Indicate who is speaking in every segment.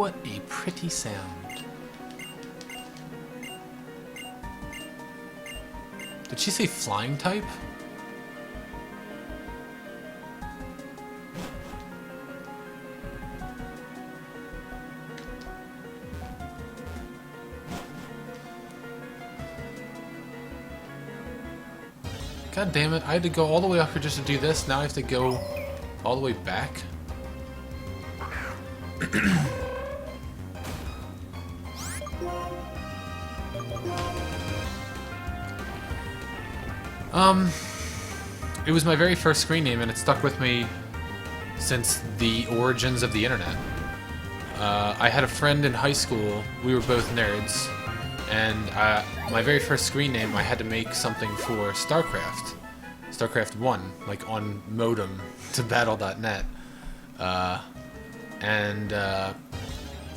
Speaker 1: What a pretty sound. Did she say flying type? God damn it, I had to go all the way up here just to do this. Now I have to go all the way back. It was my very first screen name and it stuck with me since the origins of the internet. I had a friend in high school, we were both nerds, and my very first screen name I had to make something for StarCraft. StarCraft 1, like on modem to battle.net.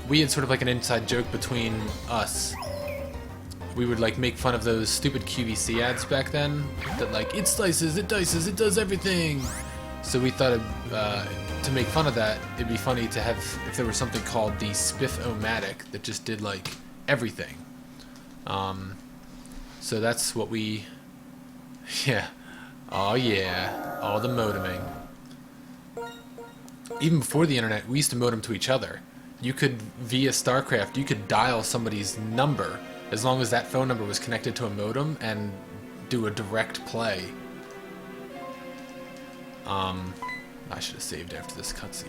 Speaker 1: We had sort of like an inside joke between us. We would like make fun of those stupid QVC ads back then that like, it slices, it dices, it does everything. So we thought to make fun of that, it'd be funny to have, if there was something called the Spiff-O-Matic that just did like everything. So that's what we, yeah. Oh yeah, all the modeming. Even before the internet, we used to modem to each other. You could, via StarCraft, you could dial somebody's number as long as that phone number was connected to a modem and do a direct play. I should have saved after this cutscene.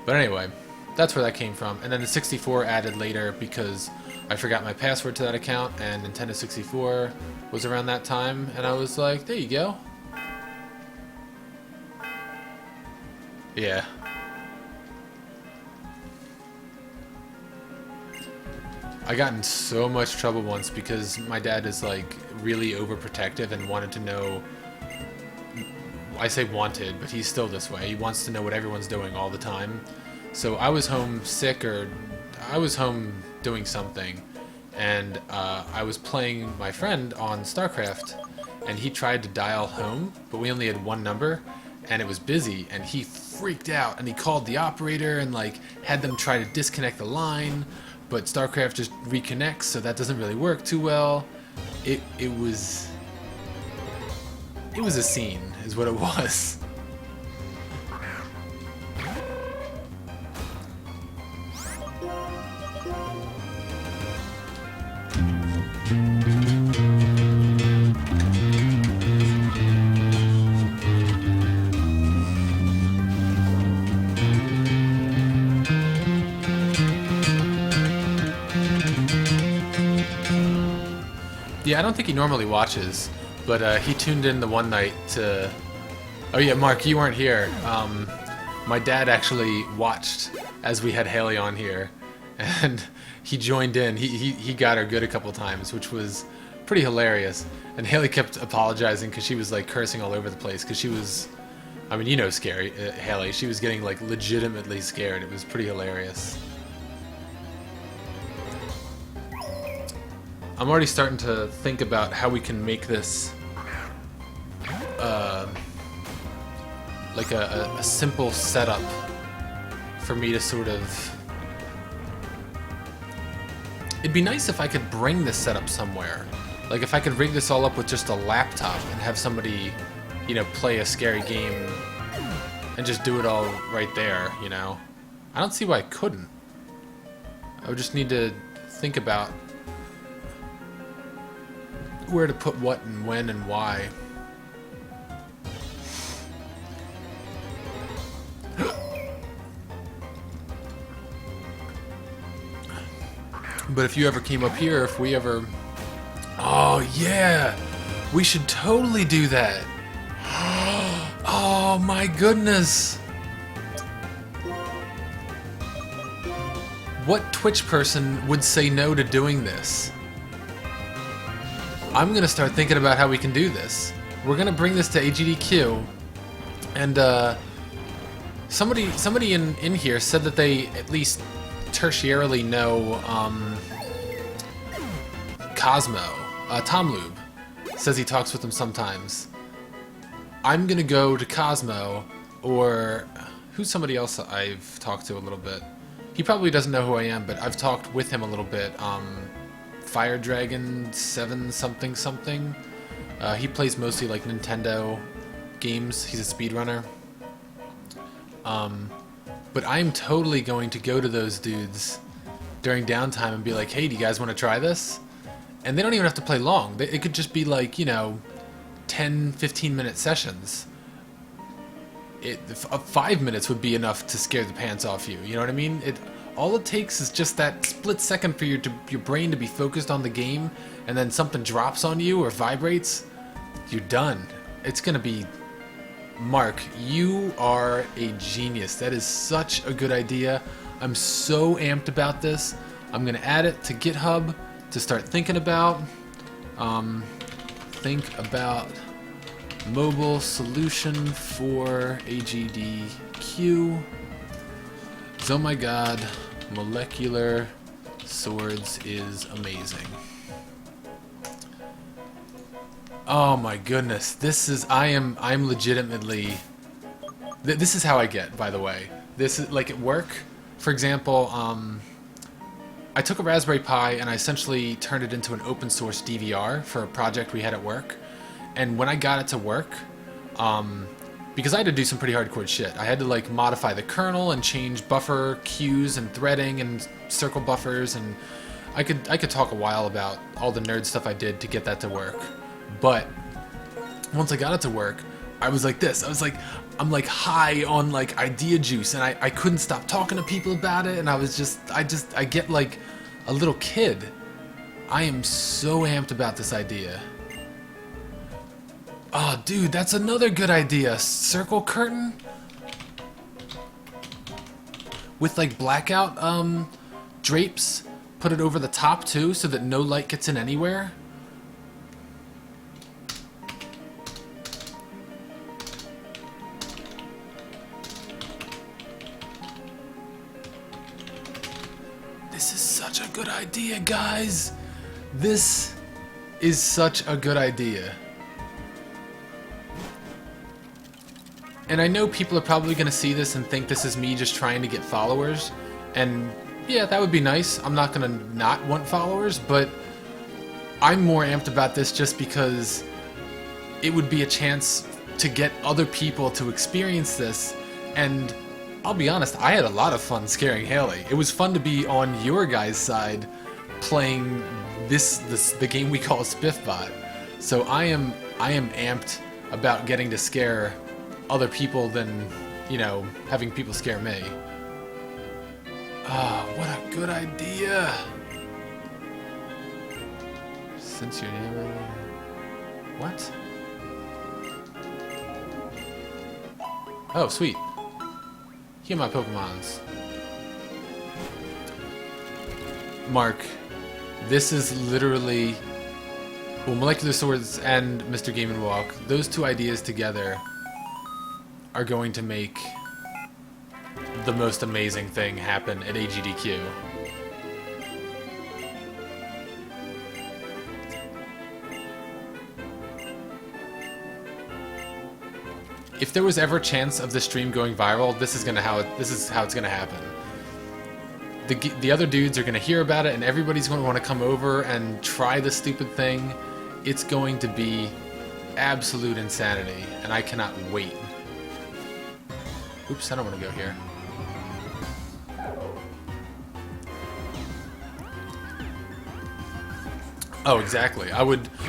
Speaker 1: But anyway, that's where that came from. And then the 64 added later because I forgot my password to that account, and Nintendo 64 was around that time, and I was like, there you go. Yeah. I got in so much trouble once because my dad is like really overprotective and wanted to know, I say wanted, but he's still this way. He wants to know what everyone's doing all the time. So I was home sick, or I was home doing something, and I was playing my friend on StarCraft, and he tried to dial home, but we only had one number, and it was busy, and he freaked out, and he called the operator and like had them try to disconnect the line, but StarCraft just reconnects, so that doesn't really work too well. It was a scene, is what it was. Yeah, I don't think he normally watches, but he tuned in the one night to... Oh yeah, Mark, you weren't here. My dad actually watched as we had Haley on here, and he joined in. He got her good a couple times, which was pretty hilarious. And Haley kept apologizing because she was like cursing all over the place, because she was... I mean, you know, scary, Haley. She was getting like legitimately scared. It was pretty hilarious. I'm already starting to think about how we can make this like a simple setup for me to sort of... It'd be nice if I could bring this setup somewhere. Like if I could rig this all up with just a laptop and have somebody, you know, play a scary game and just do it all right there, you know? I don't see why I couldn't. I would just need to think about where to put what and when and why. But if you ever came up here, if we ever... Oh yeah! We should totally do that! Oh my goodness! What Twitch person would say no to doing this? I'm gonna start thinking about how we can do this. We're gonna bring this to AGDQ, and somebody in here said that they at least tertiarily know Cosmo. Tom Lube says he talks with him sometimes. I'm gonna go to Cosmo, or who's somebody else I've talked to a little bit. He probably doesn't know who I am, but I've talked with him a little bit. Fire Dragon 7 something something. He plays mostly like Nintendo games. He's a speedrunner. But I'm totally going to go to those dudes during downtime and be like, hey, do you guys want to try this? And they don't even have to play long. It could just be like, you know, 10, 15-minute sessions. 5 minutes would be enough to scare the pants off you. You know what I mean? All it takes is just that split second for your brain to be focused on the game, and then something drops on you or vibrates. You're done. It's gonna be... Mark, you are a genius. That is such a good idea. I'm so amped about this. I'm gonna add it to GitHub to start thinking about. Think about mobile solution for AGDQ. Oh my god, molecular swords is amazing. Oh my goodness, this is, I'm legitimately, this is how I get, by the way. This is, like at work, for example, I took a Raspberry Pi and I essentially turned it into an open source DVR for a project we had at work. And when I got it to work, because I had to do some pretty hardcore shit. I had to like modify the kernel and change buffer queues and threading and circle buffers, and I could talk a while about all the nerd stuff I did to get that to work. But once I got it to work, I was like this. I'm like high on like idea juice, and I couldn't stop talking to people about it, and I get like a little kid. I am so amped about this idea. Oh, dude, that's another good idea. Circle curtain? With like blackout drapes. Put it over the top too so that no light gets in anywhere. This is such a good idea, guys. This is such a good idea. And I know people are probably going to see this and think this is me just trying to get followers. And yeah, that would be nice. I'm not going to not want followers, but I'm more amped about this just because it would be a chance to get other people to experience this. And I'll be honest, I had a lot of fun scaring Haley. It was fun to be on your guys' side playing the game we call Spiffbot. So I am amped about getting to scare other people than, you know, having people scare me. Ah, what a good idea! Since you're never... What? Oh, sweet. Here are my Pokemons. Mark, this is literally... Well, Molecular Swords and Mr. Game & Walk, those two ideas together are going to make the most amazing thing happen at AGDQ. If there was ever a chance of the stream going viral, this is how it's gonna happen. The other dudes are gonna hear about it, and everybody's gonna want to come over and try this stupid thing. It's going to be absolute insanity, and I cannot wait. Oops, I don't want to go here. Oh, exactly.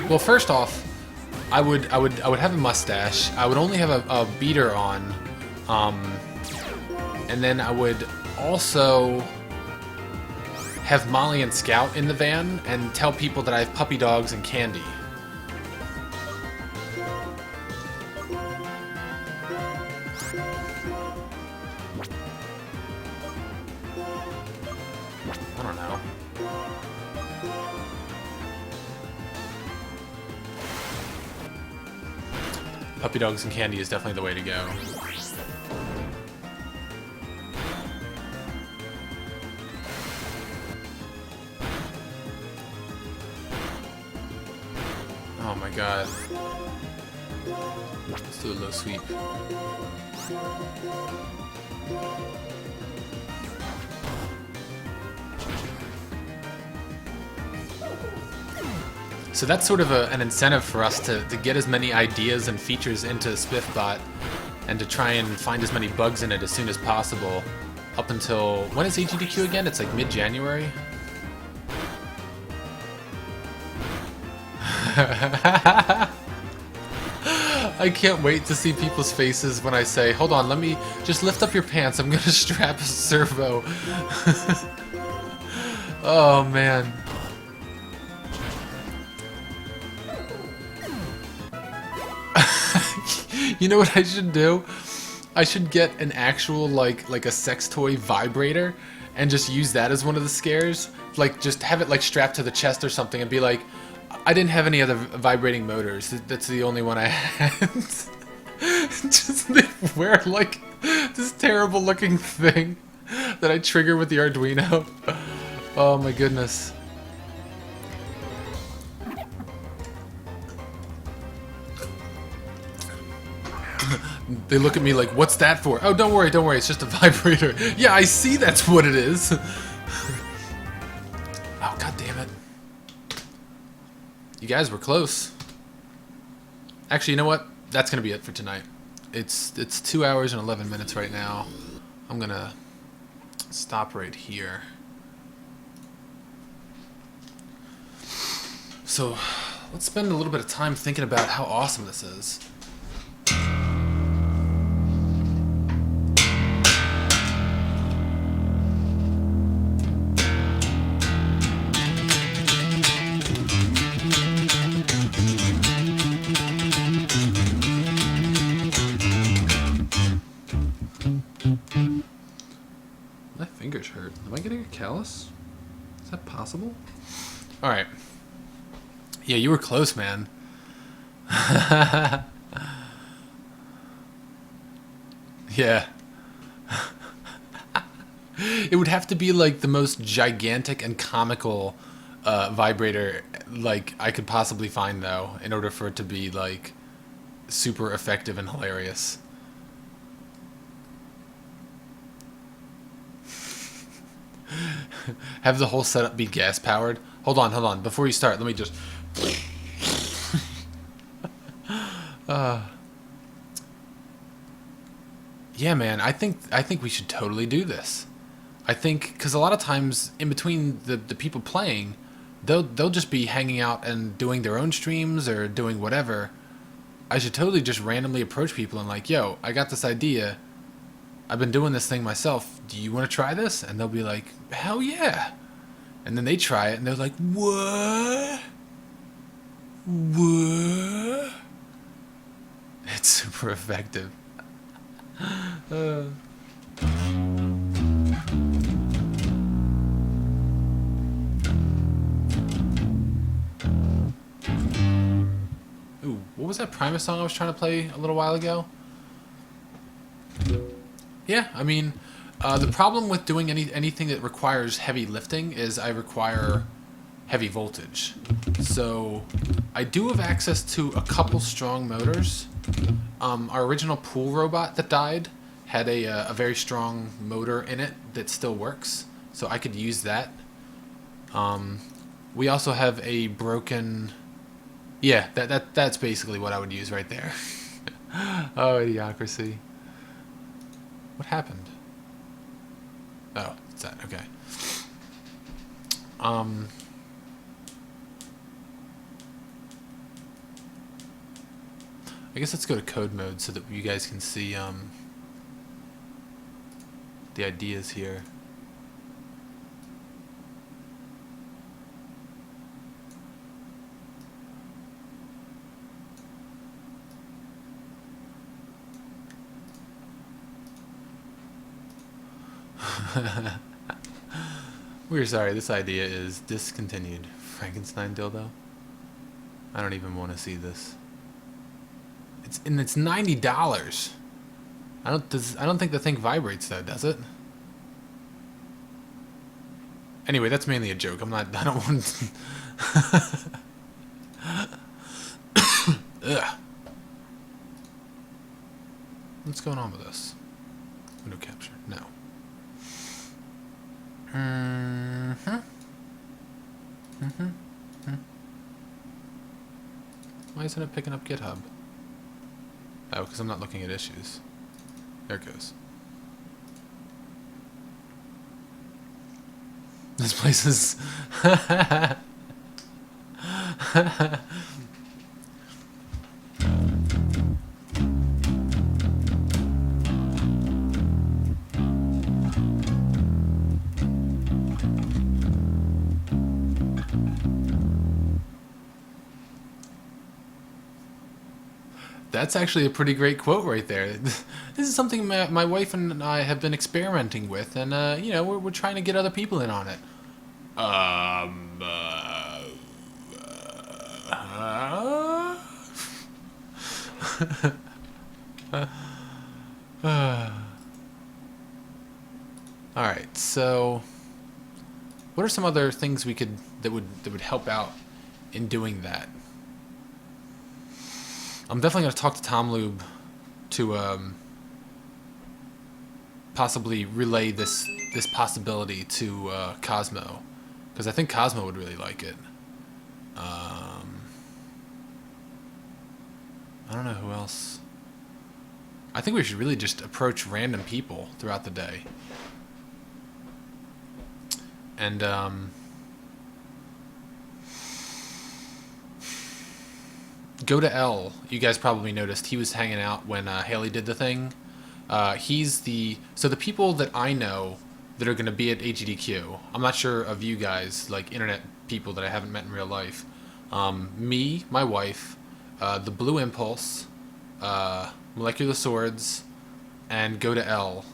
Speaker 1: Well, first off, I would have a mustache. I would only have a beater on, and then I would also have Molly and Scout in the van and tell people that I have puppy dogs and candy. I don't know. Puppy dogs and candy is definitely the way to go. Oh my god. Let's do a low sweep. So that's sort of an incentive for us to get as many ideas and features into SpiffBot and to try and find as many bugs in it as soon as possible up until... When is AGDQ again? It's like mid-January? I can't wait to see people's faces when I say, hold on, let me just lift up your pants, I'm gonna strap a servo. Oh man. You know what I should do? I should get an actual like a sex toy vibrator and just use that as one of the scares. Like just have it like strapped to the chest or something and be like, I didn't have any other vibrating motors. That's the only one I had. Just wear like this terrible looking thing that I trigger with the Arduino. Oh my goodness. They look at me like, what's that for? Oh, don't worry, it's just a vibrator. Yeah, I see that's what it is. Oh, god damn it. You guys were close. Actually, you know what? That's gonna be it for tonight. It's 2 hours and 11 minutes right now. I'm gonna stop right here. So, let's spend a little bit of time thinking about how awesome this is. My fingers hurt. Am I getting a callus? Is that possible? Alright. Yeah, you were close, man. Yeah. It would have to be like the most gigantic and comical vibrator like I could possibly find, though, in order for it to be like super effective and hilarious. Have the whole setup be gas powered. Hold on. Before you start, let me just. Yeah, man. I think we should totally do this. I think because a lot of times in between the people playing, they'll just be hanging out and doing their own streams or doing whatever. I should totally just randomly approach people and like, yo, I got this idea. I've been doing this thing myself. Do you want to try this? And they'll be like, hell yeah. And then they try it and they're like, what? What? It's super effective. Ooh, what was that Primus song I was trying to play a little while ago? Yeah, I mean, the problem with doing anything that requires heavy lifting is I require heavy voltage. So I do have access to a couple strong motors. Our original pool robot that died had a very strong motor in it that still works, so I could use that. We also have a broken... Yeah, that's basically what I would use right there. Oh, Idiocracy. What happened? Oh, it's that. Okay. I guess let's go to code mode so that you guys can see the ideas here. We're sorry, this idea is discontinued. Frankenstein dildo? I don't even want to see this. It's $90. I don't think the thing vibrates though, does it? Anyway, that's mainly a joke. I don't want Ugh. What's going on with this? Window capture. No. Mm-hmm. Mm-hmm. Why isn't it picking up GitHub? Oh, because I'm not looking at issues. There it goes. This place is... That's actually a pretty great quote right there. This is something my wife and I have been experimenting with, and you know, we're trying to get other people in on it. All right. So, what are some other things we could that would help out in doing that? I'm definitely going to talk to Tom Lube to possibly relay this possibility to Cosmo, because I think Cosmo would really like it. I don't know who else. I think we should really just approach random people throughout the day. And Go to L. You guys probably noticed he was hanging out when Haley did the thing. So the people that I know that are going to be at AGDQ. I'm not sure of you guys, like internet people that I haven't met in real life. Me, my wife, the Blue Impulse, Molecular Swords, and Go to L.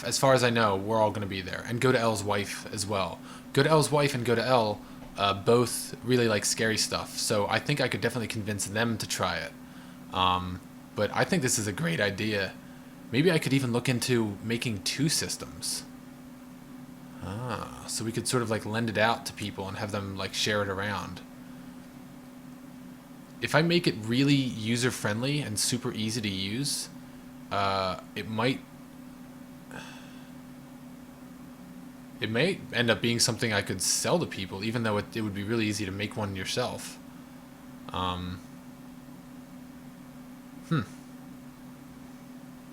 Speaker 1: As far as I know, we're all going to be there. And Go to L's wife as well. Go to L's wife and Go to L both really like scary stuff. So I think I could definitely convince them to try it. But I think this is a great idea. Maybe I could even look into making 2 systems. So we could sort of like lend it out to people and have them like share it around. If I make it really user-friendly and super easy to use, it may end up being something I could sell to people, even though it would be really easy to make one yourself. I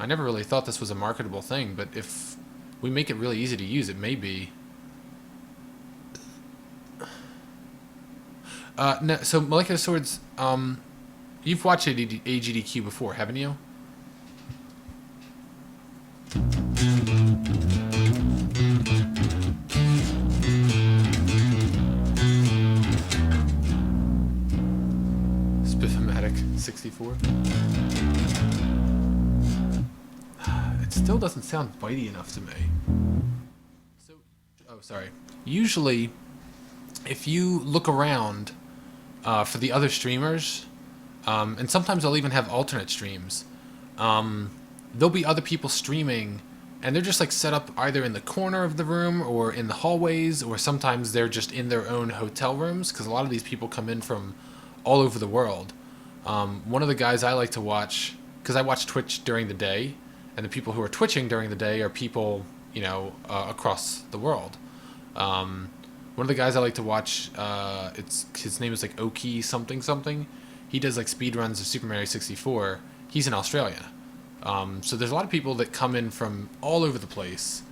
Speaker 1: never really thought this was a marketable thing, but if we make it really easy to use, it may be. No, so Molecular Swords, you've watched AGDQ before, haven't you? Spiffmatic 64. It still doesn't sound bitey enough to me. So, oh, sorry. Usually, if you look around for the other streamers, and sometimes I'll even have alternate streams, there'll be other people streaming, and they're just like set up either in the corner of the room or in the hallways, or sometimes they're just in their own hotel rooms, because a lot of these people come in from all over the world. One of the guys I like to watch, because I watch Twitch during the day, and the people who are twitching during the day are people, you know, across the world. One of the guys I like to watch, his name is like Oki something something. He does like speed runs of Super Mario 64. He's in Australia. So there's a lot of people that come in from all over the place,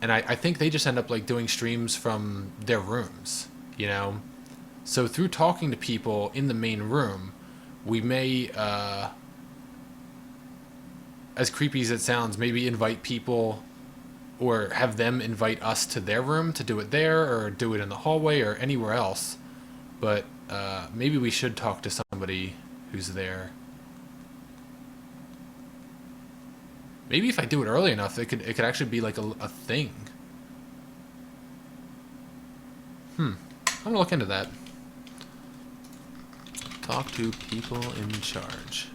Speaker 1: and I think they just end up like doing streams from their rooms, you know. So through talking to people in the main room, we may, as creepy as it sounds, maybe invite people or have them invite us to their room to do it there, or do it in the hallway or anywhere else. But maybe we should talk to somebody who's there. Maybe if I do it early enough, it could actually be like a thing. I'm gonna look into that. Talk to people in charge.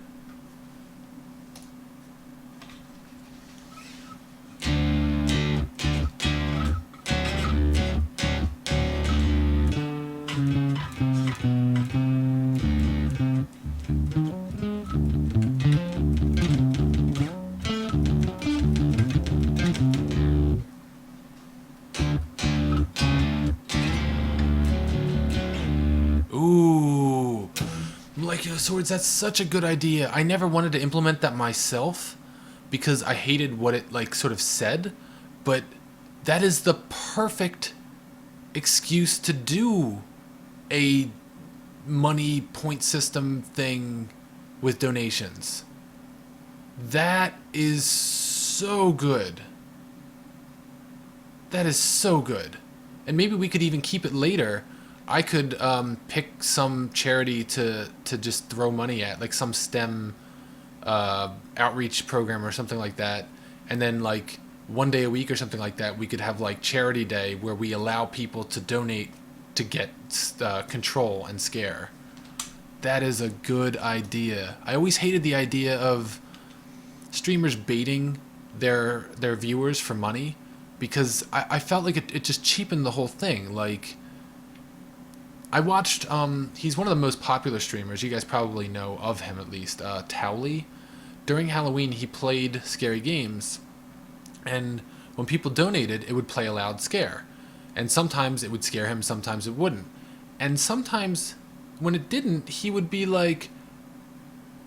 Speaker 1: Yo, Swords, that's such a good idea. I never wanted to implement that myself because I hated what it like sort of said, but that is the perfect excuse to do a money point system thing with donations. That is so good. That is so good. And maybe we could even keep it later. I could pick some charity to just throw money at, like some STEM outreach program or something like that. And then like one day a week or something like that, we could have like charity day where we allow people to donate to get control and scare. That is a good idea. I always hated the idea of streamers baiting their viewers for money because I felt like it just cheapened the whole thing. Like, I watched, he's one of the most popular streamers. You guys probably know of him at least, Towley. During Halloween, he played scary games, and when people donated, it would play a loud scare. And sometimes it would scare him, sometimes it wouldn't. And sometimes, when it didn't, he would be like,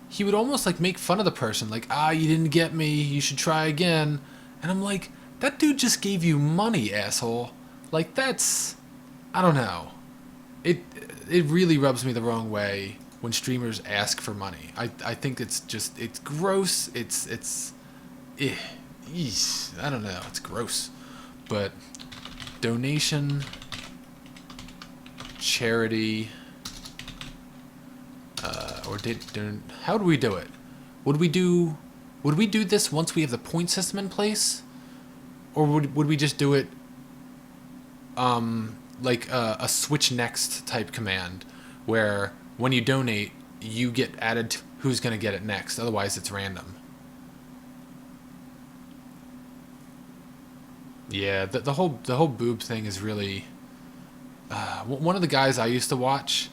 Speaker 1: he would almost like make fun of the person, like, you didn't get me, you should try again. And I'm like, that dude just gave you money, asshole. Like, that's, I don't know. It really rubs me the wrong way when streamers ask for money. I think it's just, it's gross. It's I don't know. It's gross. But donation, charity, how do we do it? Would we do this once we have the point system in place, or would we just do it like a switch next type command, where when you donate, you get added to who's going to get it next. Otherwise, it's random. Yeah, the whole boob thing is really. One of the guys I used to watch,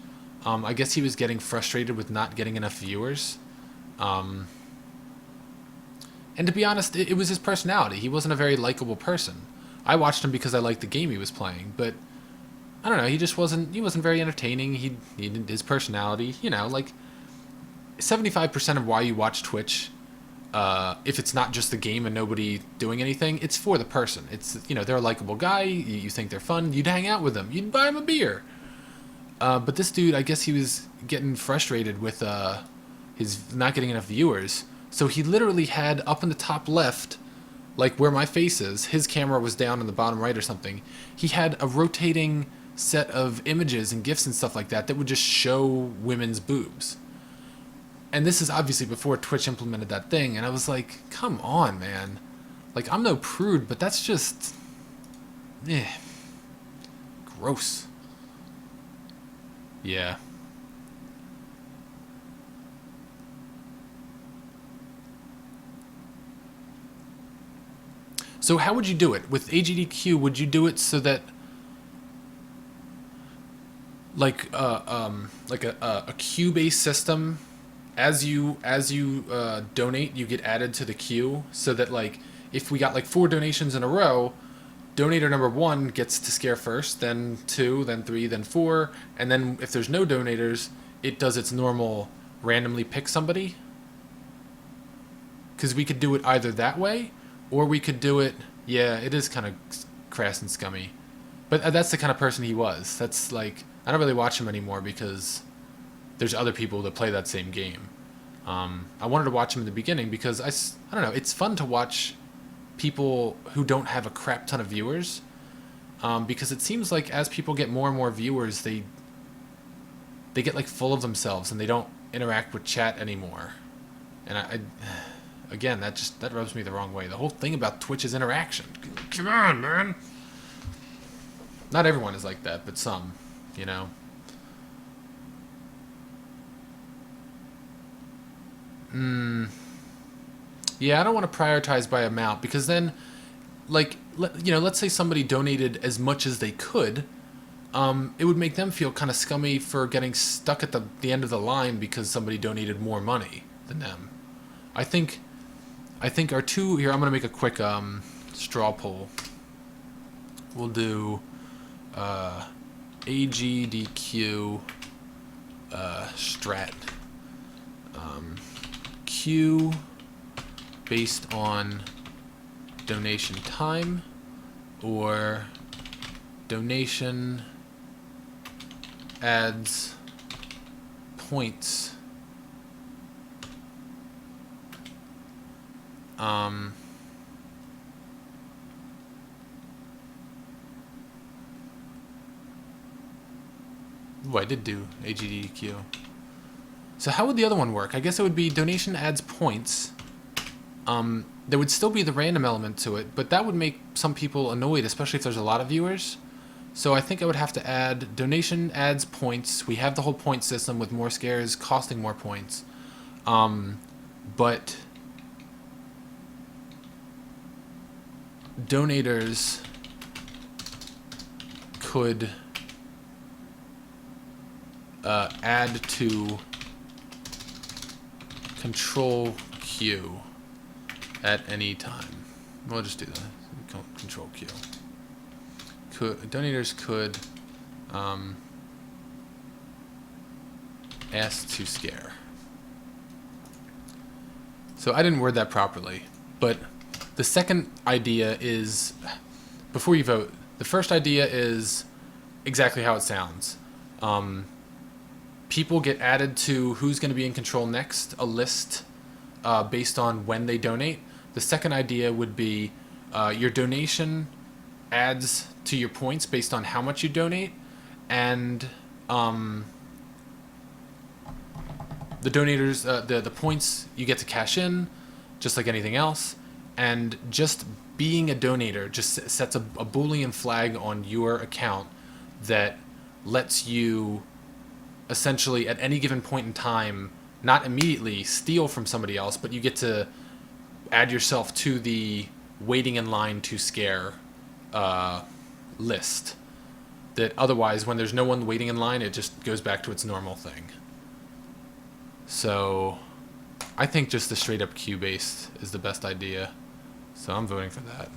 Speaker 1: I guess he was getting frustrated with not getting enough viewers. And to be honest, it was his personality. He wasn't a very likable person. I watched him because I liked the game he was playing, but I don't know, he wasn't very entertaining. He needed his personality, like 75% of why you watch Twitch, if it's not just the game and nobody doing anything, it's for the person. It's, they're a likable guy, you think they're fun, you'd hang out with them, you'd buy him a beer. But this dude, I guess he was getting frustrated with his not getting enough viewers. So he literally had up in the top left, like where my face is, his camera was down in the bottom right or something. He had a rotating set of images and GIFs and stuff like that would just show women's boobs. And this is obviously before Twitch implemented that thing, and I was like, come on, man. Like, I'm no prude, but that's just... gross. Yeah. So how would you do it? With AGDQ, would you do it so that like a queue-based system, as you donate, you get added to the queue, so that like if we got like 4 donations in a row, donator number 1 gets to scare first, then 2, then 3, then 4, and then if there's no donators, it does its normal randomly pick somebody. Because we could do it either that way, or we could do it... Yeah, it is kind of crass and scummy. But that's the kind of person he was. That's like... I don't really watch him anymore because there's other people that play that same game. I wanted to watch him in the beginning because I don't know, it's fun to watch people who don't have a crap ton of viewers, because it seems like as people get more and more viewers, they get like full of themselves and they don't interact with chat anymore. And again, that rubs me the wrong way. The whole thing about Twitch is interaction. Come on, man. Not everyone is like that, but some, Yeah, I don't want to prioritize by amount, because then, like, let's say somebody donated as much as they could, it would make them feel kind of scummy for getting stuck at the end of the line because somebody donated more money than them. I think our two here. I'm gonna make a quick straw poll. We'll do AGDQ strat. queue based on donation time, or donation adds points. Ooh, I did do AGDQ. So how would the other one work? I guess it would be donation adds points. There would still be the random element to it, but that would make some people annoyed, especially if there's a lot of viewers. So I think I would have to add donation adds points. We have the whole point system with more scares costing more points. But donators could add to control queue at any time. We'll just do that. Control queue. Donators could ask to scare. So I didn't word that properly, but the second idea is, before you vote, the first idea is exactly how it sounds. People get added to who's going to be in control next, a list based on when they donate. The second idea would be your donation adds to your points based on how much you donate, and the donators, the points you get to cash in, just like anything else, and just being a donator just sets a Boolean flag on your account that lets you essentially at any given point in time not immediately steal from somebody else, but you get to add yourself to the waiting in line to scare list. That otherwise, when there's no one waiting in line, it just goes back to its normal thing. So I think just the straight up queue based is the best idea. So I'm voting for that.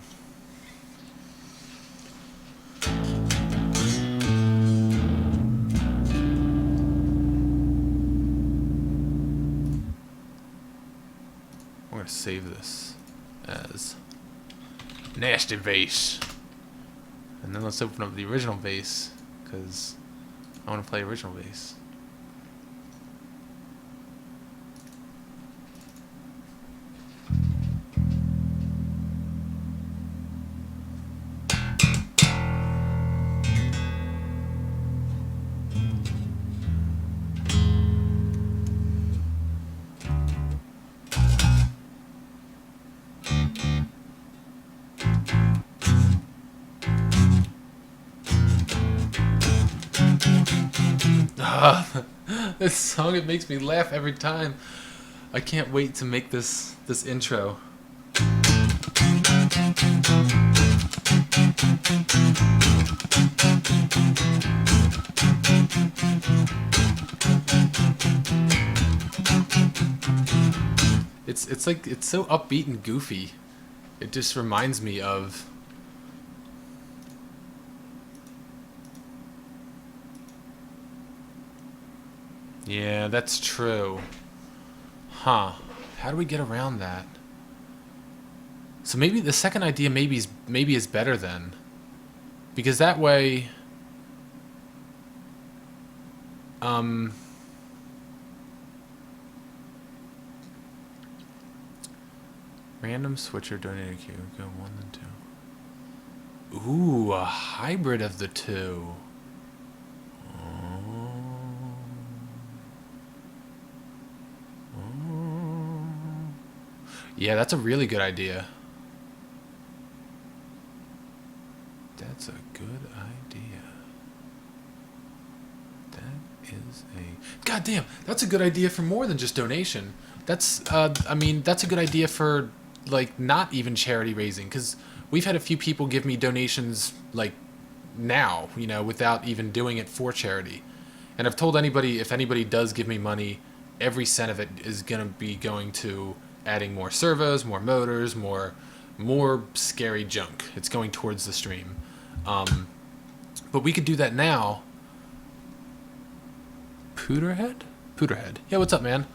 Speaker 1: I'm going to save this as nasty base. And then let's open up the original base, because I want to play original base. This song, it makes me laugh every time. I can't wait to make this intro. It's like, it's so upbeat and goofy. It just reminds me of yeah, that's true. Huh. How do we get around that? So maybe the second idea maybe is better then. Because that way random switcher donated queue. Go 1 and 2. Ooh, a hybrid of the two. Yeah, that's a really good idea. That's a good idea. That is a... God damn, that's a good idea for more than just donation. That's, I mean, that's a good idea for, like, not even charity raising. Because we've had a few people give me donations, like, now, you know, without even doing it for charity. And I've told anybody, if anybody does give me money, every cent of it is going to be going to adding more servos, more motors, more scary junk. It's going towards the stream. But we could do that now. Pooterhead? Pooterhead. Yeah, what's up, man?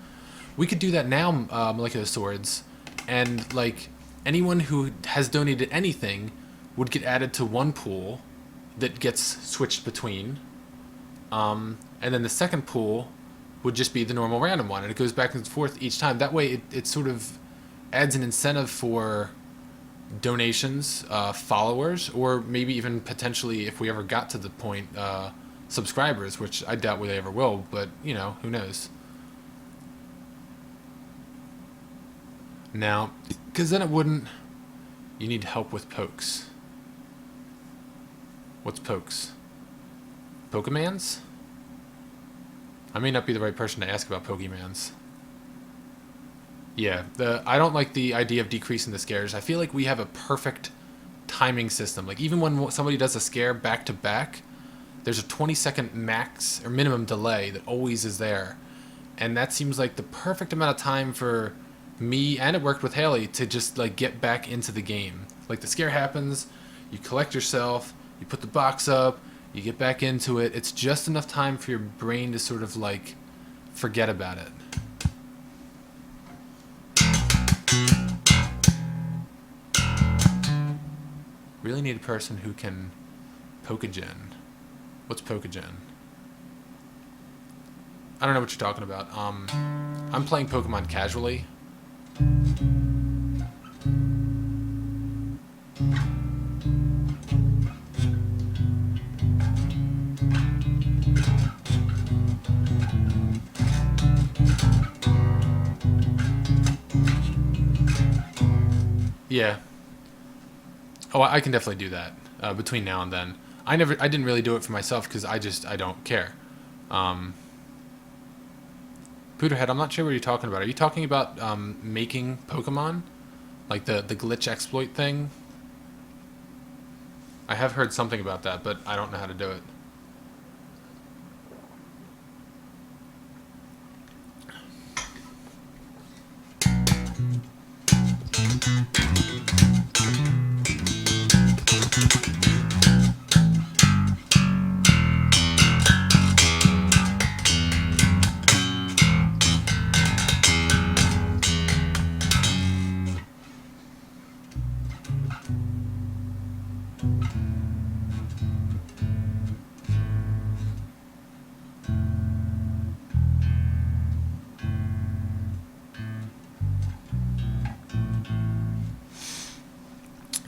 Speaker 1: We could do that now, Molecular Swords, and like anyone who has donated anything would get added to one pool that gets switched between, and then the second pool would just be the normal random one, and it goes back and forth each time. That way, it sort of adds an incentive for donations, followers, or maybe even potentially, if we ever got to the point, subscribers, which I doubt we ever will, but you know, who knows. Now, because then it wouldn't... You need help with pokes. What's pokes? Pokemans? I may not be the right person to ask about Pokemans. Yeah, I don't like the idea of decreasing the scares. I feel like we have a perfect timing system. Like, even when somebody does a scare back to back, there's a 20-second max or minimum delay that always is there. And that seems like the perfect amount of time for me, and it worked with Haley, to just like get back into the game. Like, the scare happens, you collect yourself, you put the box up, you get back into it. It's just enough time for your brain to sort of like forget about it. Really need a person who can Pokégen. What's Pokégen? I don't know what you're talking about. I'm playing Pokemon casually. Yeah. Oh, I can definitely do that between now and then. I didn't really do it for myself because I don't care. Pooterhead, I'm not sure what you're talking about. Are you talking about making Pokemon? Like the glitch exploit thing? I have heard something about that, but I don't know how to do it.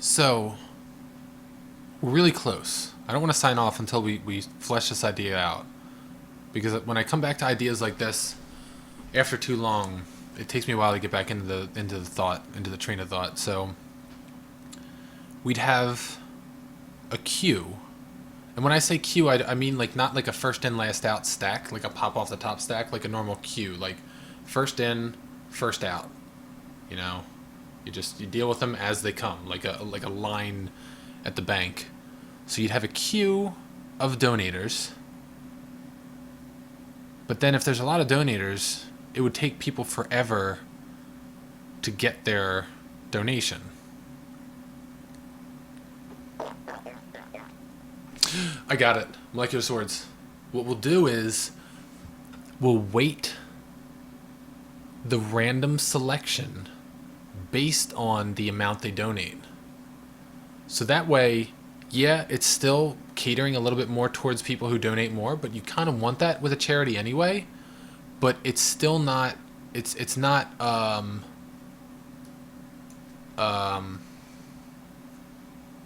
Speaker 1: So, we're really close. I don't want to sign off until we flesh this idea out. Because when I come back to ideas like this, after too long, it takes me a while to get back into the train of thought. So, we'd have a queue. And when I say queue, I mean like not like a first in, last out stack, like a pop off the top stack, like a normal queue. Like first in, first out. You know? You deal with them as they come, like a line at the bank. So you'd have a queue of donators. But then if there's a lot of donators, it would take people forever to get their donation. I got it. Molecular Swords. What we'll do is we'll weight the random selection based on the amount they donate. So that way, yeah, it's still catering a little bit more towards people who donate more, but you kind of want that with a charity anyway. But it's still not. It's not.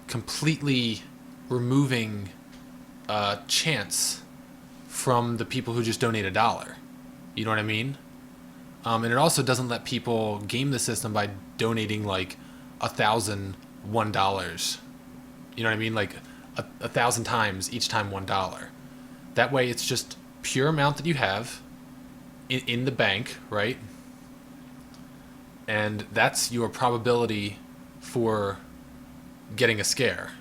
Speaker 1: Completely removing chance from the people who just donate $1. You know what I mean? And it also doesn't let people game the system by donating like $1,001. You know what I mean? Like 1,000 times, each time $1. That way it's just pure amount that you have in the bank, right? And that's your probability for getting a scare.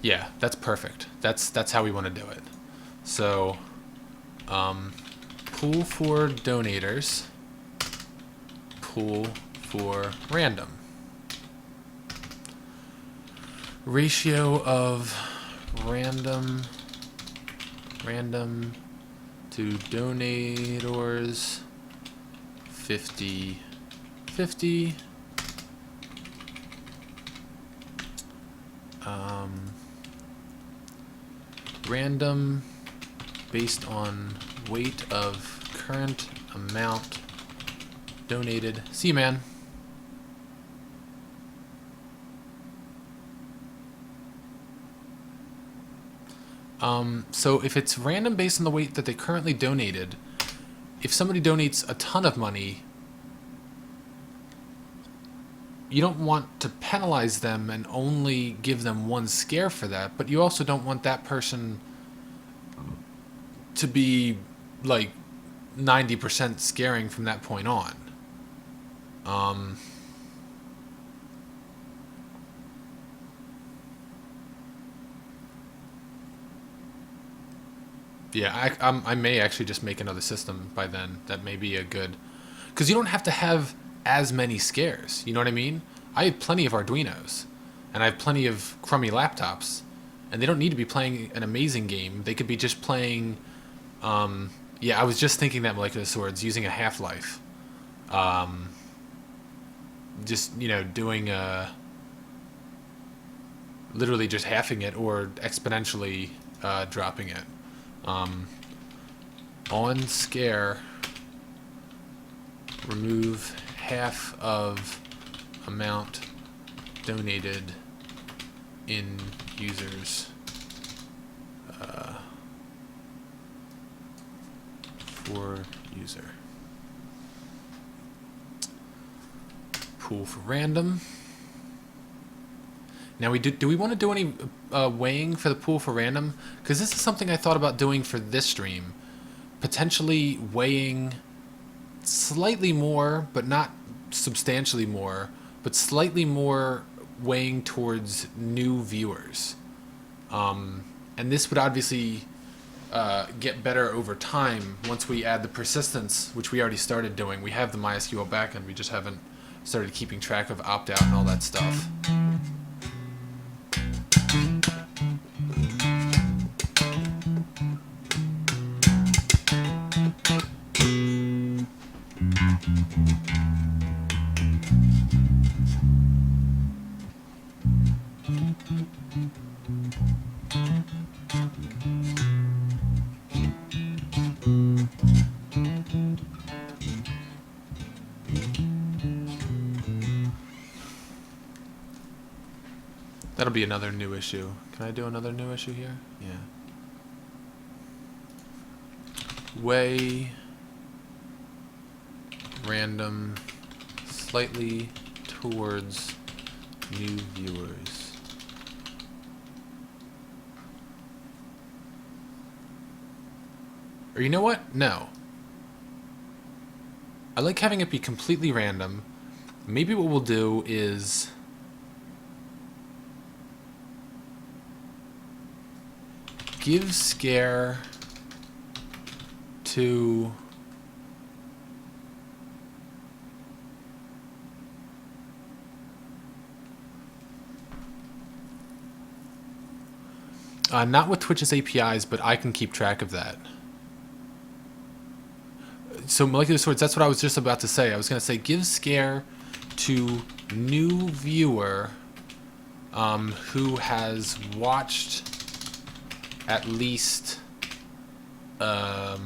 Speaker 1: Yeah, that's perfect. That's how we want to do it. So, pool for donators, pool for random. Ratio of random to donators 50-50. Random based on weight of current amount donated. See you, man. So if it's random based on the weight that they currently donated, if somebody donates a ton of money, you don't want to penalize them and only give them one scare for that, but you also don't want that person to be like 90% scaring from that point on. Yeah, I may actually just make another system by then. That may be a good... Because you don't have to have as many scares, you know what I mean? I have plenty of Arduinos, and I have plenty of crummy laptops, and they don't need to be playing an amazing game. They could be just playing... yeah, I was just thinking that Molecular Swords, using a Half-Life. Just, you know, doing literally just halving it or exponentially dropping it. On scare, remove half of amount donated in users for user. Pool for random. Now do we want to do any weighing for the pool for random? Because this is something I thought about doing for this stream. Potentially weighing slightly more, but not substantially more, but slightly more weighing towards new viewers. And this would obviously get better over time once we add the persistence, which we already started doing. We have the MySQL backend, we just haven't started keeping track of opt-out and all that stuff. That'll be another new issue. Can I do another new issue here? Yeah. Weigh random slightly towards new viewers. Or you know what? No. I like having it be completely random. Maybe what we'll do is... give scare to not with Twitch's APIs, but I can keep track of that. So Molecular Swords, that's what I was just about to say. I was going to say give scare to new viewer who has watched at least, I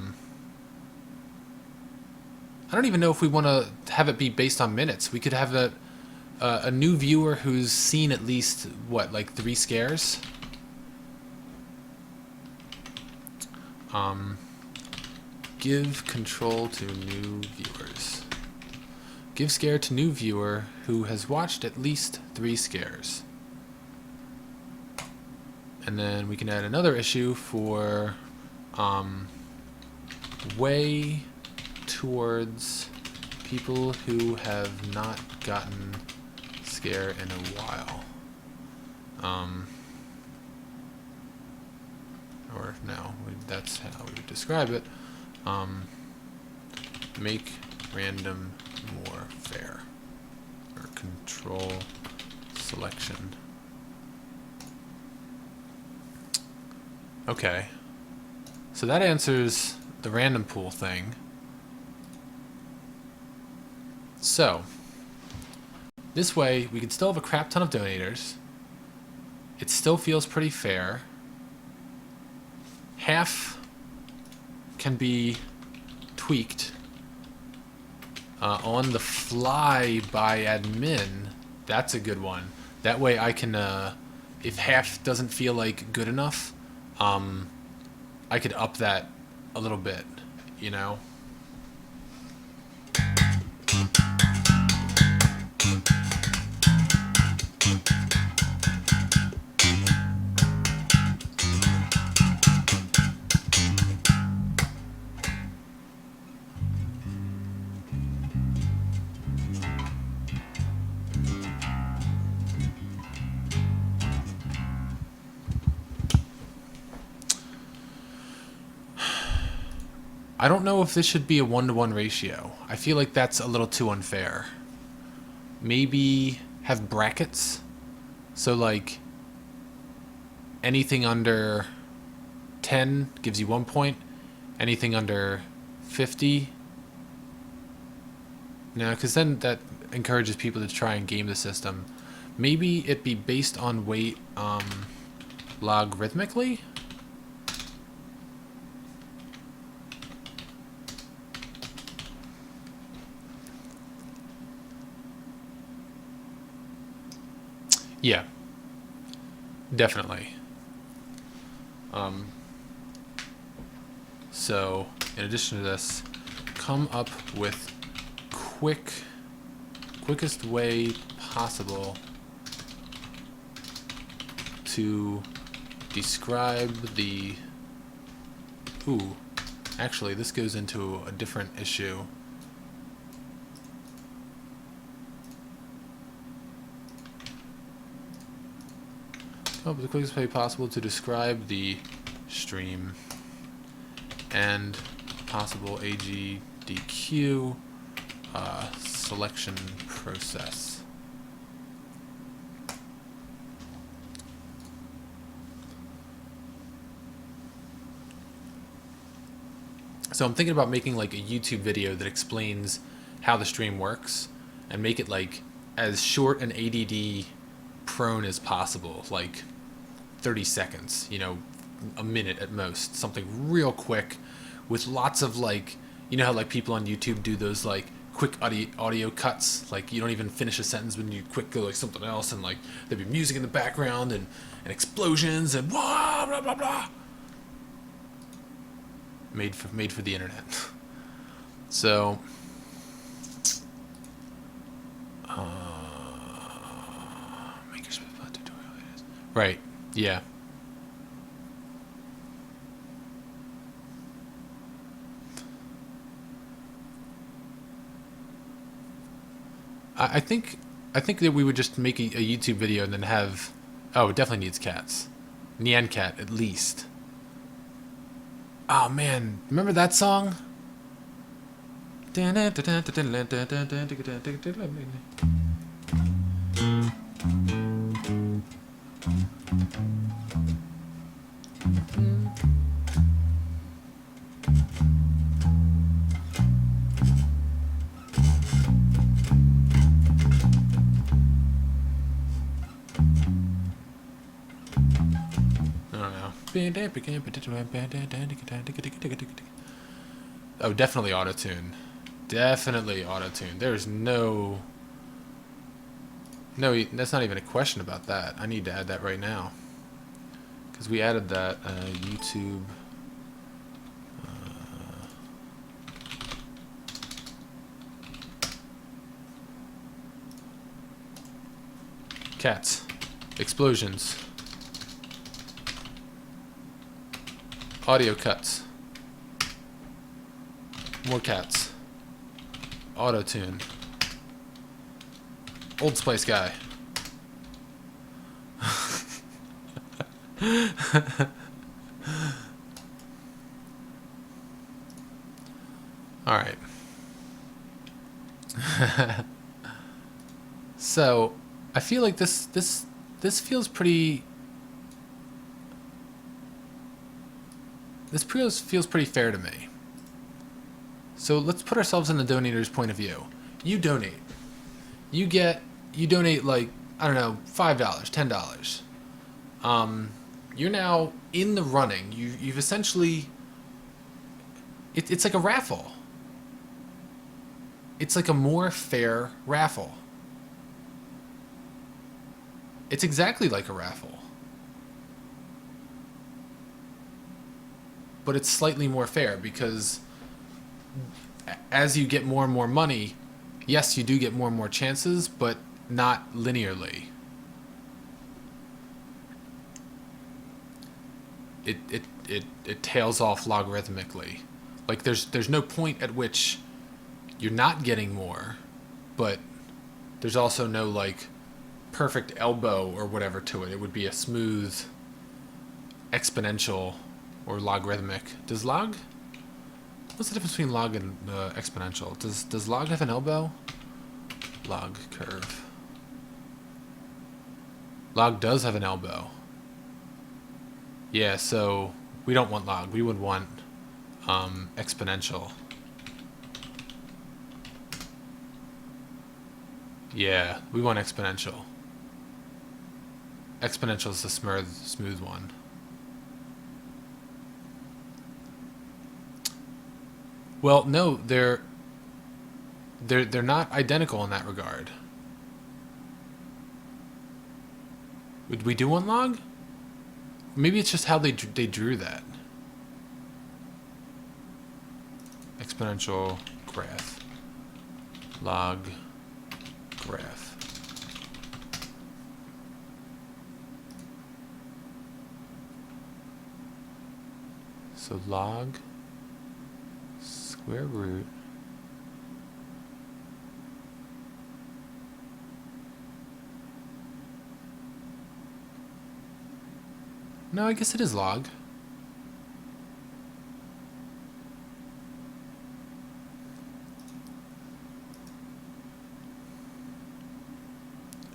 Speaker 1: don't even know if we want to have it be based on minutes. We could have a new viewer who's seen at least, what, like 3 scares? Give control to new viewers. Give scare to new viewer who has watched at least 3 scares. And then we can add another issue for weigh towards people who have not gotten scare in a while. Or no, that's how we would describe it. Make random more fair. Or control selection. Okay. So that answers the random pool thing. So, this way, we can still have a crap ton of donators. It still feels pretty fair. Half can be tweaked on the fly by admin. That's a good one. That way I can, if half doesn't feel like good enough, I could up that a little bit, you know? I don't know if this should be a 1-to-1 ratio. I feel like that's a little too unfair. Maybe have brackets. So like anything under 10 gives you 1 point. Anything under 50. No, because then that encourages people to try and game the system. Maybe it be based on weight logarithmically? Yeah, definitely. So, in addition to this, come up with quickest way possible to describe the... Ooh, actually, this goes into a different issue. Come up with the quickest way possible to describe the stream and possible AGDQ selection process. So I'm thinking about making like a YouTube video that explains how the stream works and make it like as short and ADD prone as possible, like 30 seconds, you know, a minute at most, something real quick with lots of like, you know how like people on YouTube do those like quick audio cuts, like you don't even finish a sentence when you quick go like something else, and like there'd be music in the background and explosions and blah blah blah blah. Made for the internet. So makerspace tutorial it is. Right, yeah. I think that we would just make a YouTube video and then have... Oh, it definitely needs cats. Nyan Cat, at least. Oh, man. Remember that song? Oh, definitely auto-tune. Definitely auto-tune. There's no... No, that's not even a question about that. I need to add that right now. Because we added that YouTube... Cats. Explosions. Audio cuts. More cats. Auto-tune. Old Spice guy. Alright. So, I feel like this feels pretty... This feels pretty fair to me. So let's put ourselves in the donator's point of view. You donate. You donate like, I don't know, $5, $10. You're now in the running. You've essentially... It's like a raffle. It's like a more fair raffle. It's exactly like a raffle. But it's slightly more fair because as you get more and more money, yes, you do get more and more chances, but not linearly. It tails off logarithmically. Like there's no point at which you're not getting more, but there's also no like perfect elbow or whatever to it. It would be a smooth exponential or logarithmic. Does log? What's the difference between log and exponential? Does log have an elbow? Log curve. Log does have an elbow. Yeah, so we don't want log. We would want exponential. Yeah, we want exponential. Exponential is the smooth one. Well, no, they're not identical in that regard. Would we do one log? Maybe it's just how they drew that. Exponential graph. Log graph. So log square root no, I guess it is log.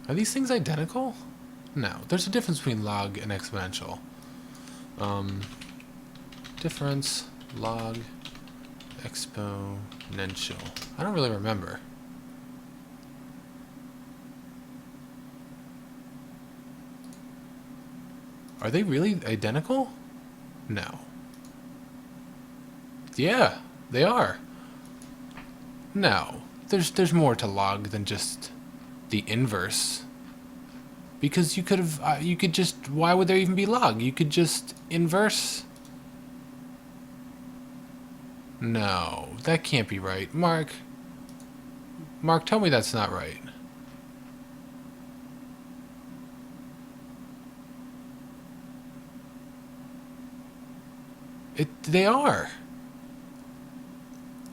Speaker 1: Are these things identical? No, there's a difference between log and exponential. Difference log exponential. I don't really remember. Are they really identical? No. Yeah, they are. No, there's more to log than just the inverse. Because you could have, you could just, why would there even be log? You could just inverse. No, that can't be right. Mark, tell me that's not right. They are.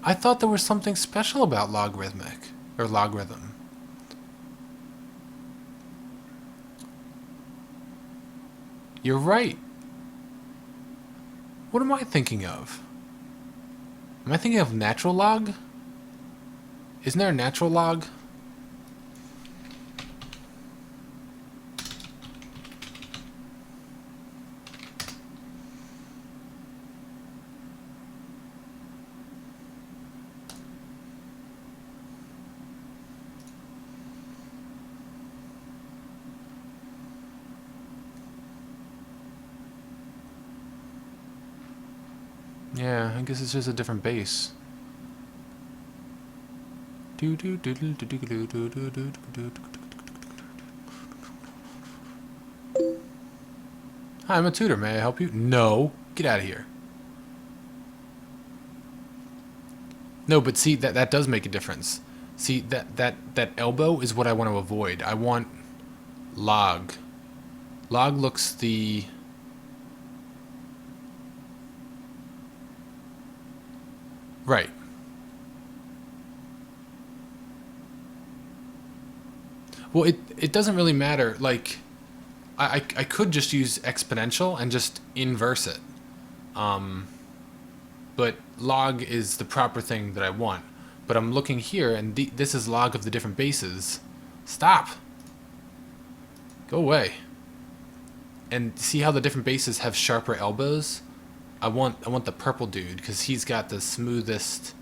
Speaker 1: I thought there was something special about logarithmic, or logarithm. You're right. What am I thinking of? Am I thinking of natural log? Isn't there a natural log? Yeah, I guess it's just a different base. Hi, I'm a tutor. May I help you? No. Get out of here. No, but see, that does make a difference. See, that elbow is what I want to avoid. I want log. Log looks the... Right. Well, it doesn't really matter. Like, I could just use exponential and just inverse it. But log is the proper thing that I want. But I'm looking here, and this is log of the different bases. Stop! Go away. And see how the different bases have sharper elbows? I want the purple dude because he's got the smoothest.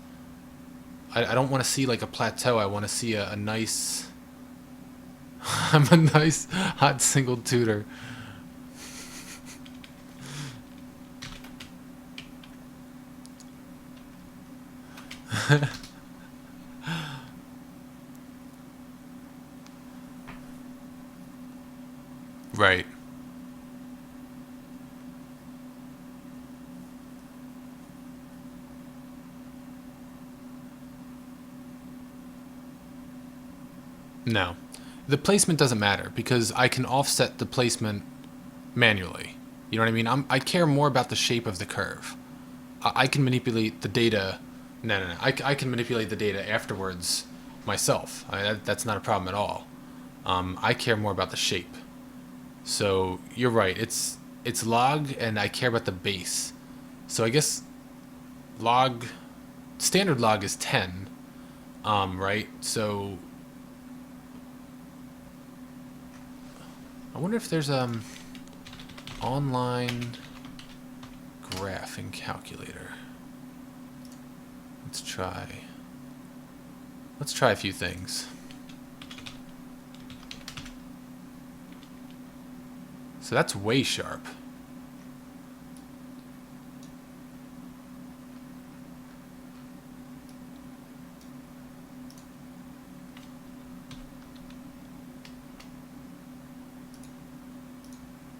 Speaker 1: I don't want to see like a plateau. I want to see a nice. I'm a nice hot single tutor. Right. No. The placement doesn't matter because I can offset the placement manually. You know what I mean? I care more about the shape of the curve. I can manipulate the data. No, no, no. I can manipulate the data afterwards myself. That's not a problem at all. I care more about the shape. So you're right. It's log, and I care about the base. So I guess log, standard log is 10. Right. So I wonder if there's online graphing calculator. Let's try. Let's try a few things. So that's way sharp.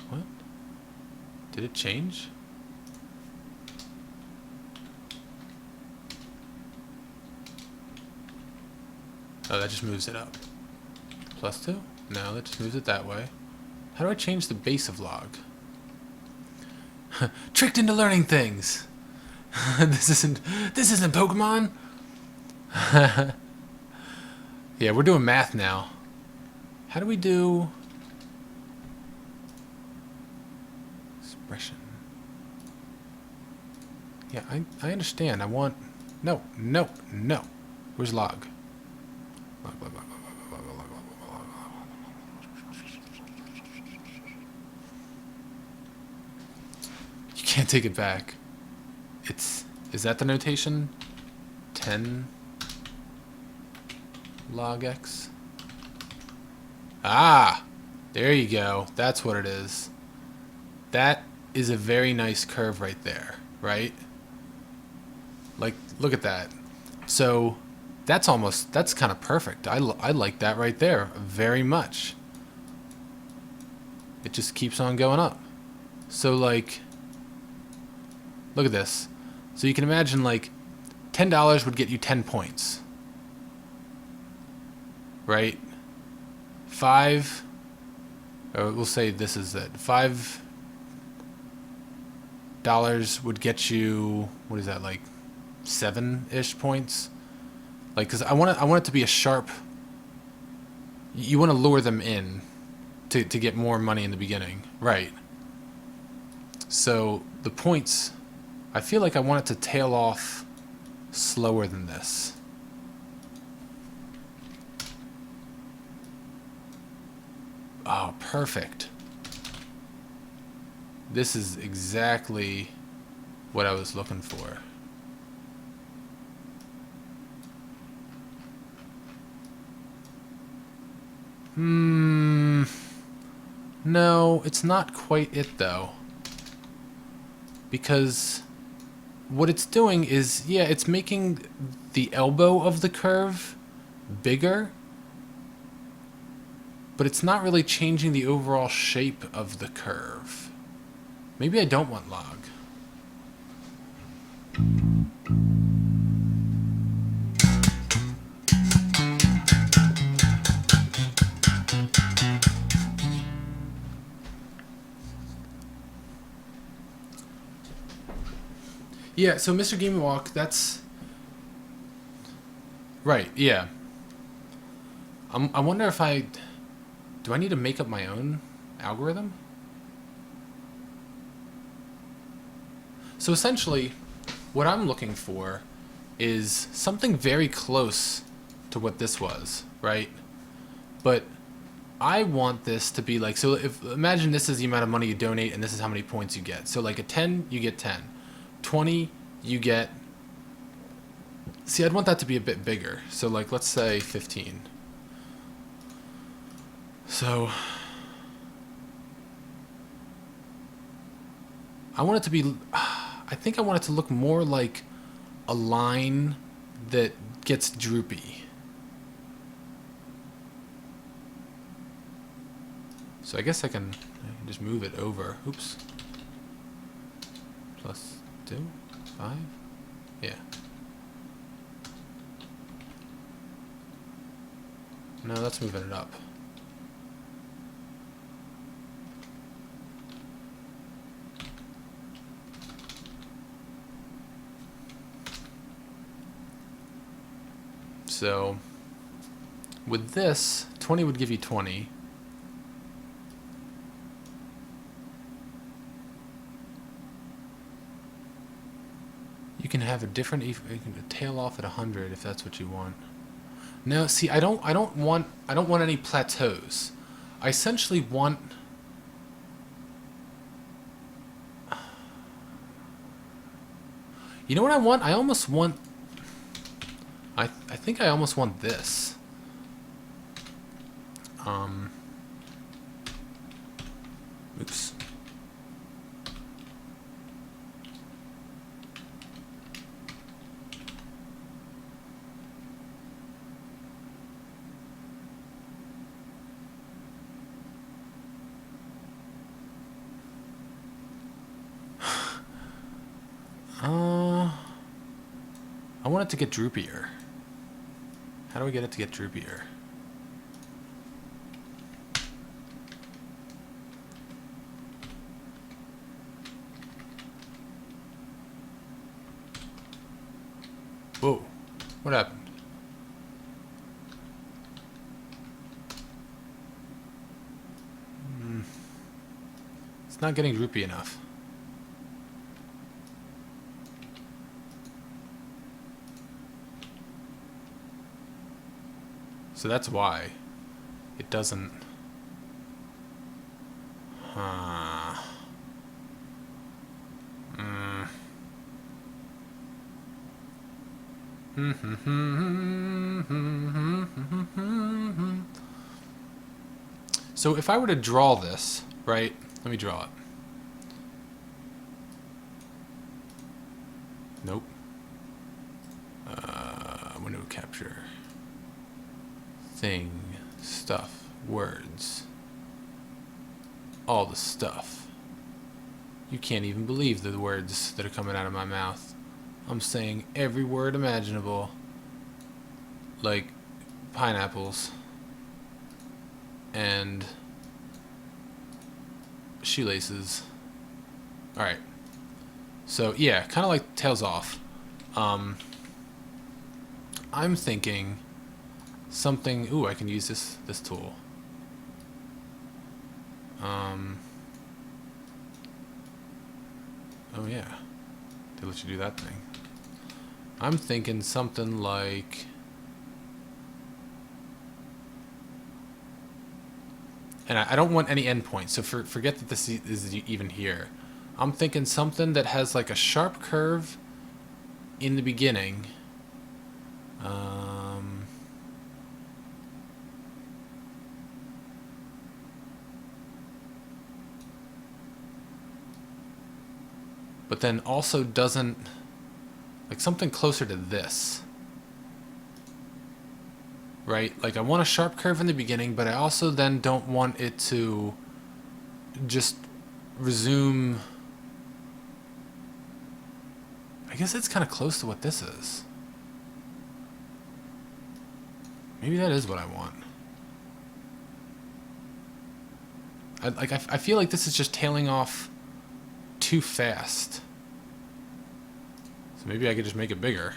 Speaker 1: What? Did it change? Oh, that just moves it up. +2? No, that just moves it that way. How do I change the base of log? Tricked into learning things. This isn't Pokemon. Yeah, we're doing math now. How do we do expression? Yeah, I understand. I want no. Where's log? You can't take it back. Is that the notation? 10 log x? Ah! There you go. That's what it is. That is a very nice curve right there, right? Like, look at that. So, that's kind of perfect. I like that right there very much. It just keeps on going up. So, like, look at this. So you can imagine, like, $10 would get you 10 points. Right? 5, or we'll say this is it. $5 would get you, what is that, like 7-ish points? Like, because I want it to be a sharp. You want to lure them in to get more money in the beginning, right? So the points, I feel like I want it to tail off slower than this. Oh, perfect. This is exactly what I was looking for. No, it's not quite it though. Because what it's doing is, yeah, it's making the elbow of the curve bigger, but it's not really changing the overall shape of the curve. Maybe I don't want log. Yeah, so Mr. Game & Walk, that's right. Yeah, I wonder if do I need to make up my own algorithm? So essentially, what I'm looking for is something very close to what this was, right? But I want this to be like, so if imagine this is the amount of money you donate and this is how many points you get. So like a 10, you get 10. 20, you get... See, I'd want that to be a bit bigger. So, like, let's say 15. So... I want it to be... I think I want it to look more like a line that gets droopy. So I guess I can just move it over. Oops. Plus 2? 5? Yeah. No, that's moving it up. So, with this, 20 would give you 20. You can have a different, you can tail off at 100 if that's what you want. No, see, I don't want any plateaus. I essentially want... You know what I want? I almost want... I think I almost want this. Oops. I want it to get droopier. How do we get it to get droopier? Whoa. What happened? It's not getting droopy enough. So that's why it doesn't... So if I were to draw this, right? Let me draw it. Nope. Window capture. Thing, stuff, words. All the stuff. You can't even believe the words that are coming out of my mouth. I'm saying every word imaginable. Like pineapples. And shoelaces. Alright. So yeah, kind of like tails off. I'm thinking something... Ooh, I can use this tool. Oh yeah. They let you do that thing. I'm thinking something like... And I don't want any endpoint, so forget that this is even here. I'm thinking something that has like a sharp curve in the beginning. But then also doesn't... Like something closer to this. Right? Like I want a sharp curve in the beginning, but I also then don't want it to just resume... I guess it's kind of close to what this is. Maybe that is what I want. I feel like this is just tailing off too fast. So maybe I could just make it bigger.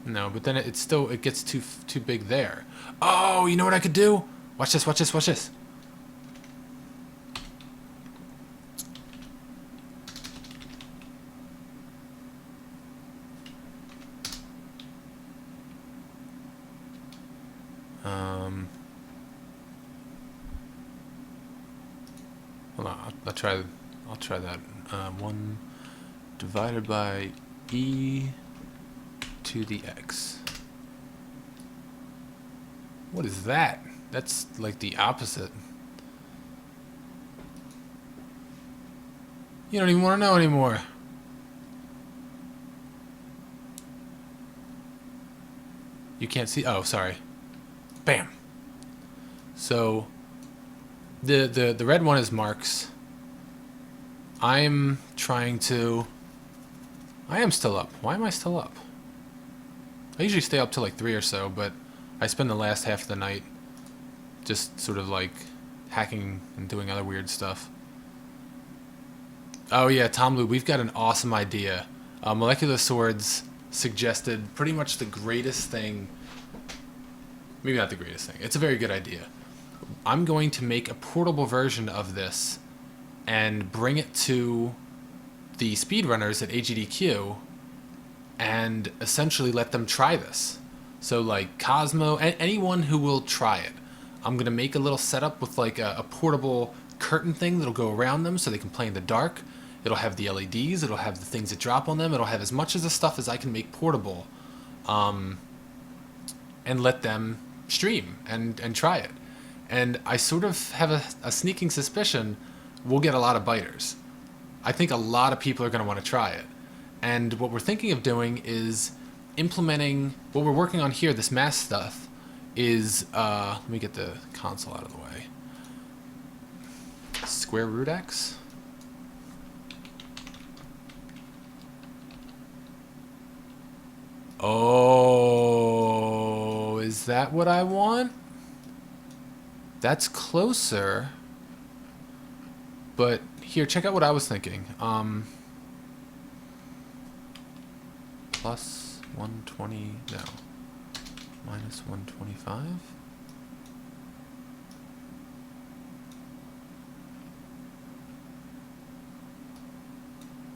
Speaker 1: No, but then it still gets too big there. Oh, you know what I could do? Watch this, watch this, watch this. Hold on, I'll try that. 1 divided by e to the x. What is that? That's like the opposite. You don't even want to know anymore. You can't see. Oh, sorry. Bam. So the red one is Mark's. I'm trying to. I am still up. Why am I still up? I usually stay up till like 3 or so, but I spend the last half of the night just sort of like hacking and doing other weird stuff. Oh yeah, Tom Lou, we've got an awesome idea. Molecular Swords suggested pretty much the greatest thing. Maybe not the greatest thing. It's a very good idea. I'm going to make a portable version of this and bring it to the speedrunners at AGDQ and essentially let them try this. So like Cosmo, anyone who will try it. I'm going to make a little setup with like a portable curtain thing that'll go around them so they can play in the dark. It'll have the LEDs, it'll have the things that drop on them, it'll have as much of the stuff as I can make portable, and let them stream and try it. And I sort of have a sneaking suspicion we'll get a lot of biters. I think a lot of people are going to want to try it. And what we're thinking of doing is implementing, what we're working on here, this math stuff, is, let me get the console out of the way. Square root x? Oh, is that what I want? That's closer. But here, check out what I was thinking. Plus 120, no. Minus 125?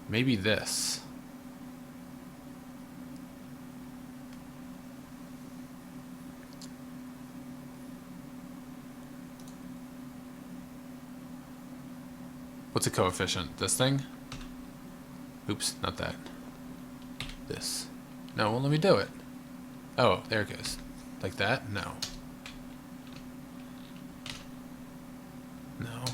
Speaker 1: Maybe this. What's a coefficient? This thing? Oops, not that. This. No, it won't let me do it. Oh, there it goes. Like that? No. No.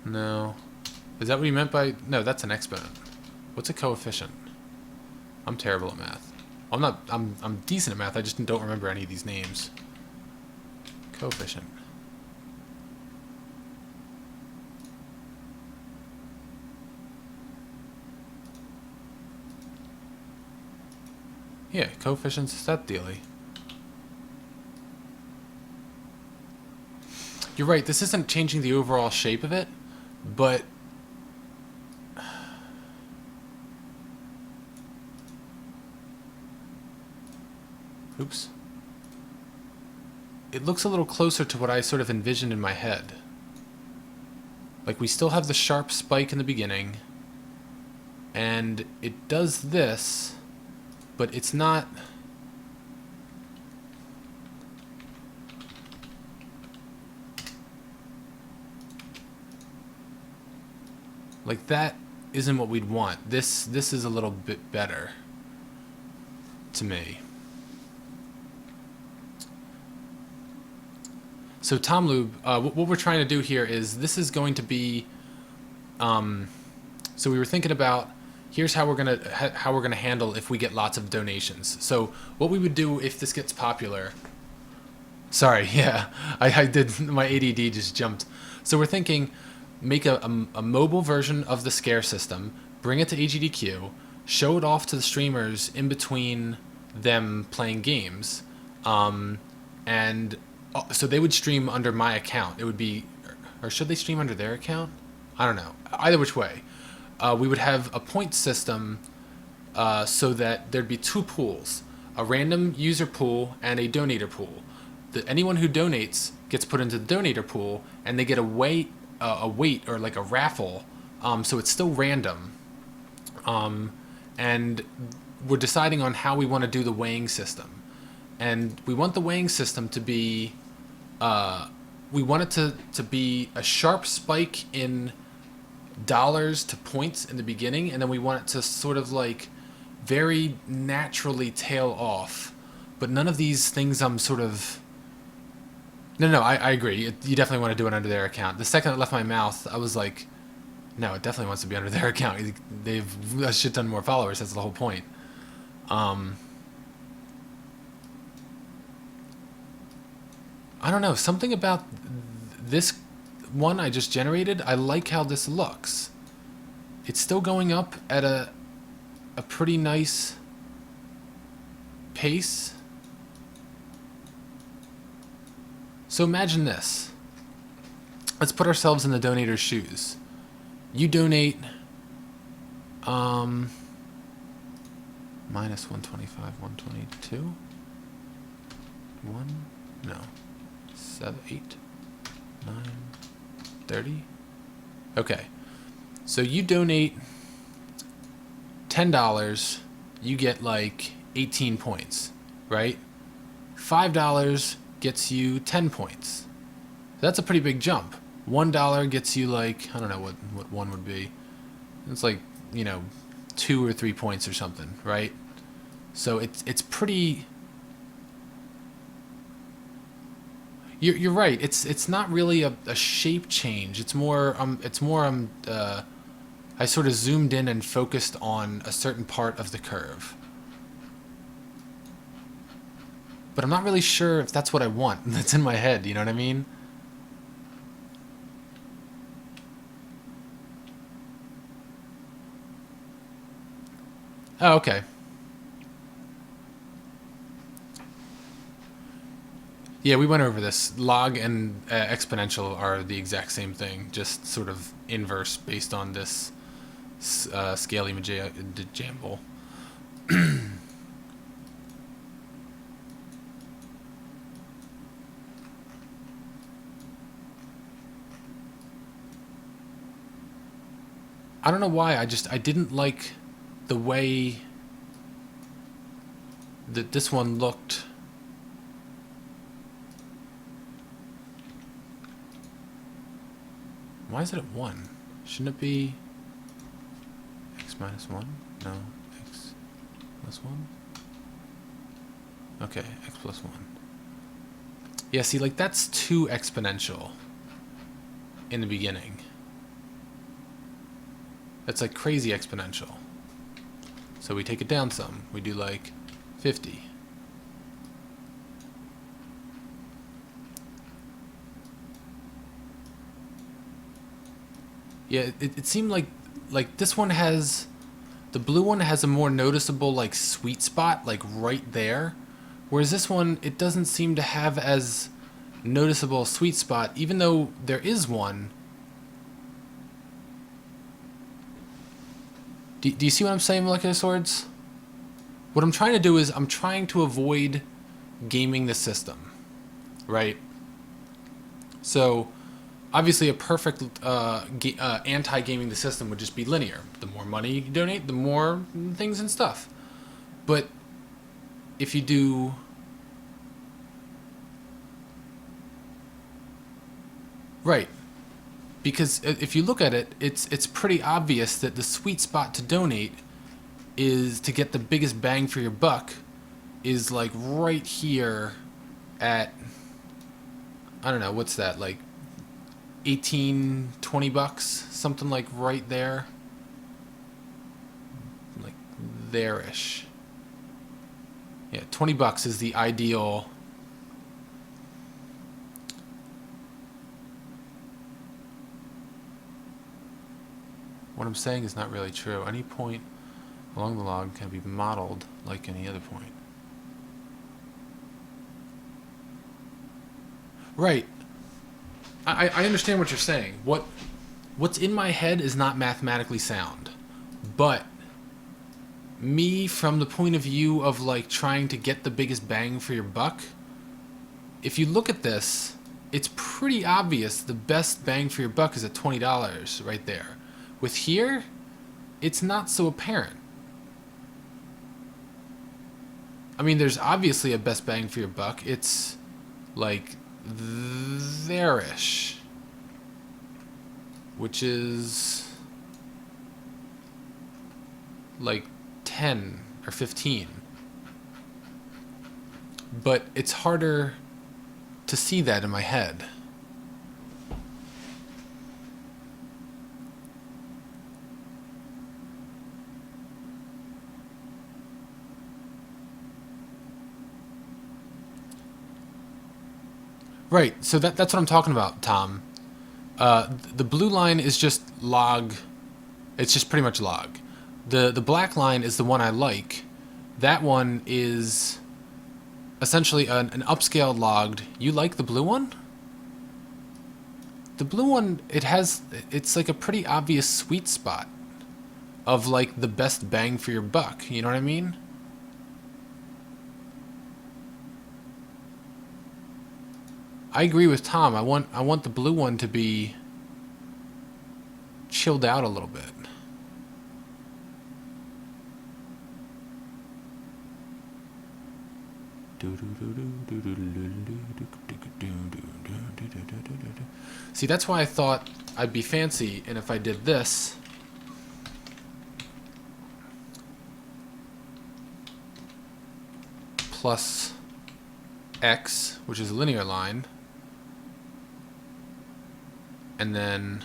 Speaker 1: No. Is that what you meant by... No, that's an exponent. What's a coefficient? I'm terrible at math. I'm decent at math, I just don't remember any of these names. Coefficient. Yeah, coefficients is that dealy. You're right, this isn't changing the overall shape of it, but oops. It looks a little closer to what I sort of envisioned in my head. Like we still have the sharp spike in the beginning, and it does this, but it's not... Like that isn't what we'd want. This is a little bit better to me. So Tom Lube, what we're trying to do here is this is going to be. So we were thinking about here's how we're gonna handle if we get lots of donations. So what we would do if this gets popular. Sorry, yeah, I did. My ADD just jumped. So we're thinking, make a mobile version of the Scare system, bring it to AGDQ, show it off to the streamers in between them playing games, and so they would stream under my account. It would be, or should they stream under their account? I don't know. Either which way, we would have a point system so that there'd be 2 pools, a random user pool and a donator pool. Anyone who donates gets put into the donator pool, and they get a weight or like a raffle, so it's still random. And we're deciding on how we want to do the weighing system, and we want the weighing system to be, we want it to be a sharp spike in dollars to points in the beginning, and then we want it to sort of like very naturally tail off. But none of these things I'm sort of... No, I agree. You definitely want to do it under their account. The second it left my mouth, I was like, no, it definitely wants to be under their account. They've a shit ton more followers. That's the whole point. I don't know. Something about this one I just generated, I like how this looks. It's still going up at a pretty nice pace. So imagine this. Let's put ourselves in the donator's shoes. You donate minus 125, 122, 7, 8, 9, 30. Okay. So you donate $10, you get like 18 points, right? $5 gets you 10 points. That's a pretty big jump. $1 gets you like, I don't know what one would be. It's like, 2 or 3 points or something, right? So it's pretty... You're right. It's not really a shape change. It's more I sort of zoomed in and focused on a certain part of the curve. But I'm not really sure if that's what I want. That's in my head, you know what I mean? Oh, okay. Yeah, we went over this. Log and exponential are the exact same thing, just sort of inverse based on this scaly jamble. I don't know why, I didn't like the way that this one looked. Why is it at 1? Shouldn't it be x minus 1? No, x plus 1? Okay, x plus 1. Yeah, see, like, that's too exponential in the beginning. That's like crazy exponential. So we take it down some. We do like 50. Yeah, it seemed like this one has... The blue one has a more noticeable like sweet spot, like right there. Whereas this one, it doesn't seem to have as noticeable sweet spot, even though there is one. Do you see what I'm saying, Molecular Swords? What I'm trying to do is I'm trying to avoid gaming the system, right? So, obviously a perfect anti-gaming the system would just be linear. The more money you donate, the more things and stuff. But if you do... Right. Because if you look at it, it's pretty obvious that the sweet spot to donate is to get the biggest bang for your buck is like right here at, I don't know, what's that, like 18, 20 bucks, something like right there, like there-ish. Yeah, 20 bucks is the ideal. What I'm saying is not really true. Any point along the log can be modeled like any other point. Right. I understand what you're saying. What's in my head is not mathematically sound. But me, from the point of view of like trying to get the biggest bang for your buck, if you look at this, it's pretty obvious the best bang for your buck is at $20 right there. With here, it's not so apparent. I mean, there's obviously a best bang for your buck. It's like there-ish, which is like 10 or 15. But it's harder to see that in my head. Right, so that's what I'm talking about, Tom. The blue line is just log. It's just pretty much log. The black line is the one I like. That one is essentially an upscaled logged. You like the blue one? The blue one, it's like a pretty obvious sweet spot of like the best bang for your buck. You know what I mean? I agree with Tom. I want the blue one to be chilled out a little bit. See, that's why I thought I'd be fancy, and if I did this, plus x, which is a linear line, and then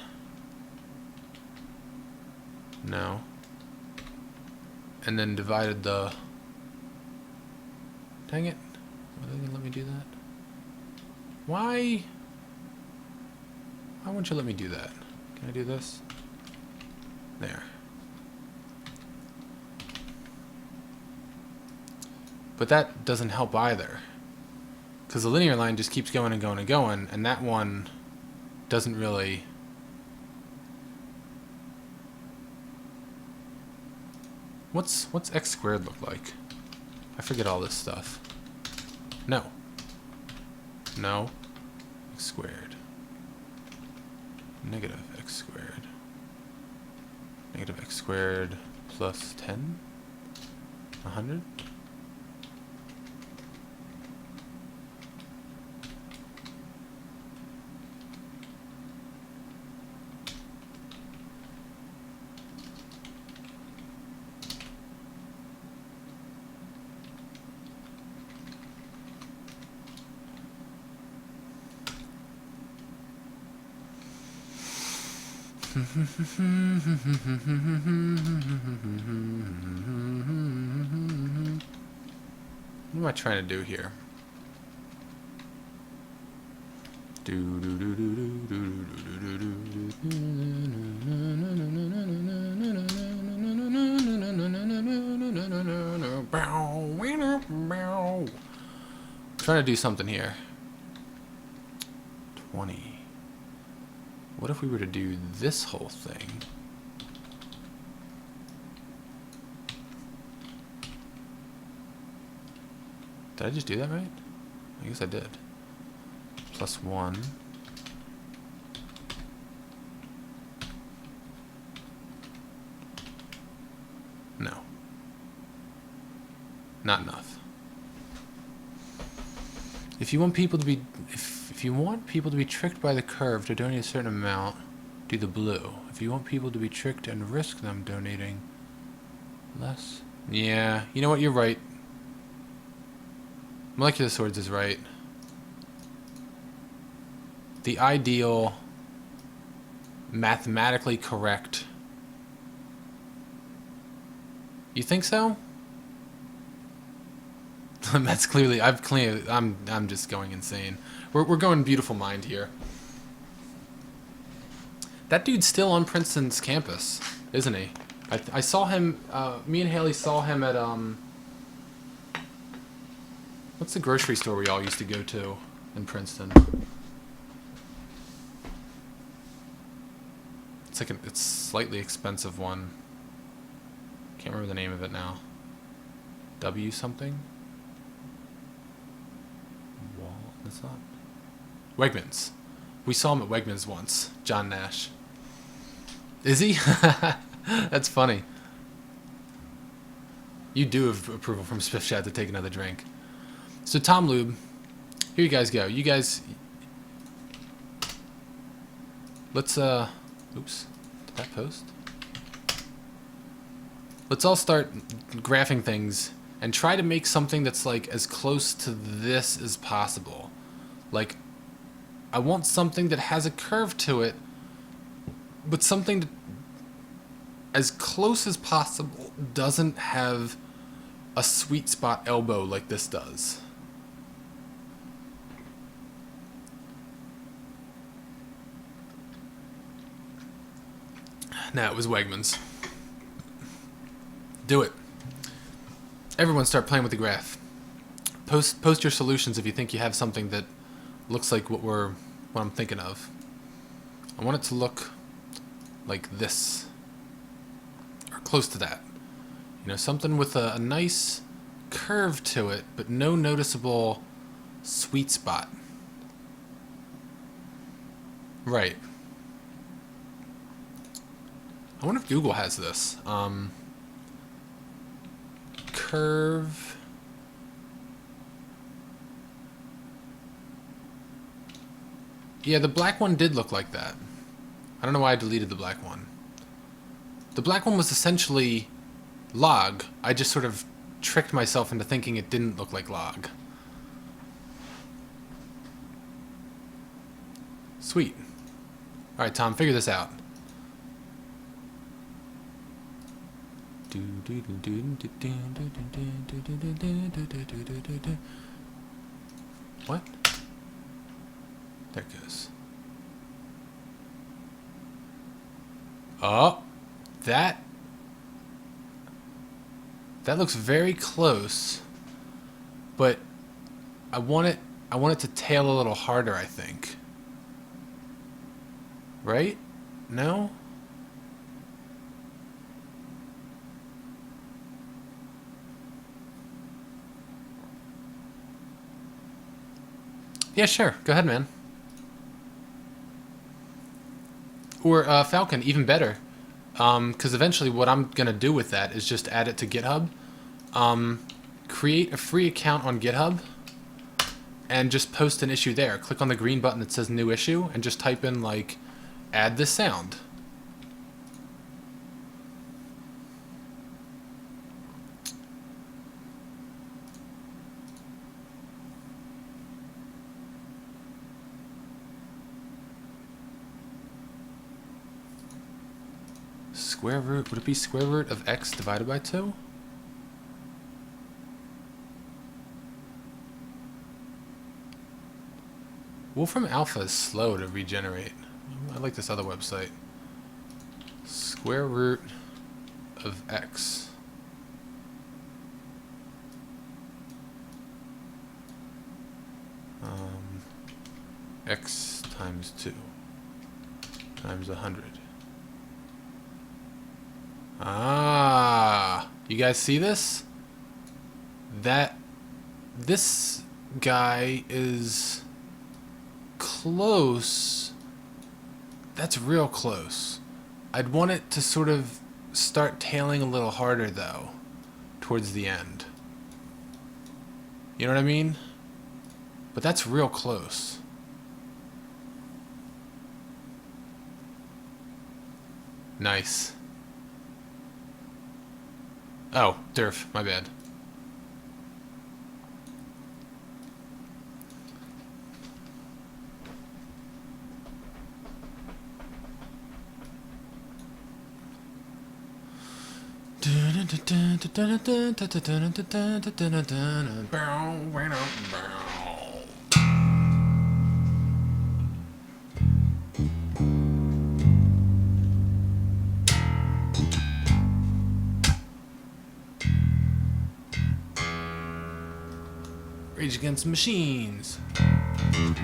Speaker 1: no, and then divided the, dang it, why didn't you let me do that? Why won't you let me do that? Can I do this? There. But that doesn't help either, because the linear line just keeps going and going and going, and that one doesn't really. What's x squared look like? I forget all this stuff. No. X squared. Negative x squared. Negative x squared plus 10? 100? What am I trying to do here? Trying to do something here. 20. What if we were to do this whole thing? Did I just do that right? I guess I did. Plus 1. No. Not enough. If you want people to be if you want people to be tricked by the curve to donate a certain amount, do the blue. If you want people to be tricked and risk them donating less. Yeah, you know what, you're right. Molecular Swords is right. The ideal, mathematically correct. You think so? That's clearly, I'm just going insane. We're going beautiful mind here. That dude's still on Princeton's campus, isn't he? I saw him, me and Haley saw him at, what's the grocery store we all used to go to in Princeton? It's like it's slightly expensive one. Can't remember the name of it now. W something? That's not Wegmans. We saw him at Wegmans once. John Nash. Is he? That's funny. You do have approval from Spiff Chat to take another drink. So Tom Lube, here you guys go. You guys, let's oops, did that post? Let's all start graphing things and try to make something that's like as close to this as possible. Like, I want something that has a curve to it, but something that, as close as possible, doesn't have a sweet spot elbow like this does. Nah, it was Wegmans. Do it. Everyone start playing with the graph. Post your solutions if you think you have something that looks like what I'm thinking of. I want it to look like this, or close to that. You know, something with a nice curve to it, but no noticeable sweet spot. Right. I wonder if Google has this. Curve. Yeah, the black one did look like that. I don't know why I deleted the black one. The black one was essentially log. I just sort of tricked myself into thinking it didn't look like log. Sweet. Alright, Tom, figure this out. What? There it goes. Oh, that looks very close, but I want it to tail a little harder, I think. Right? No? Yeah, sure. Go ahead, man. Or Falcon, even better. Because eventually what I'm going to do with that is just add it to GitHub. Create a free account on GitHub and just post an issue there. Click on the green button that says new issue and just type in, like, add this sound. Square root, would it be square root of x divided by 2? Wolfram Alpha is slow to regenerate. I like this other website. Square root of x. X times 2 times 100. Ah, you guys see this? This guy is close. That's real close. I'd want it to sort of start tailing a little harder though, towards the end. You know what I mean? But that's real close. Nice. Oh, derf, my bad. Rage Against the Machines. An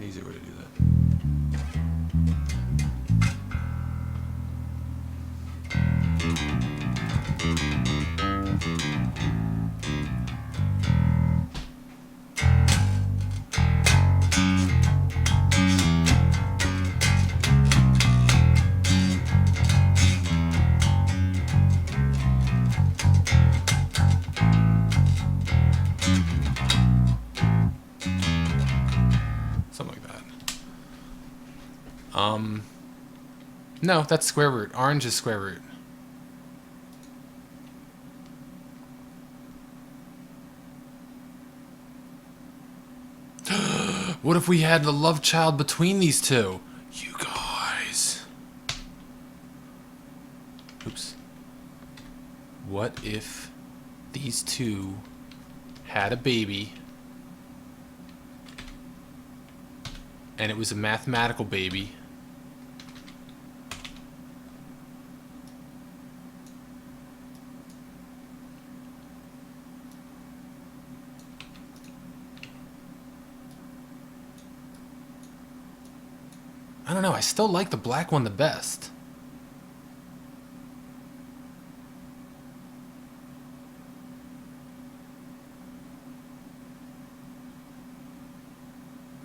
Speaker 1: easier way to do that. No, that's square root. Orange is square root. What if we had the love child between these two? You guys. Oops. What if these two had a baby and it was a mathematical baby? I don't know, I still like the black one the best.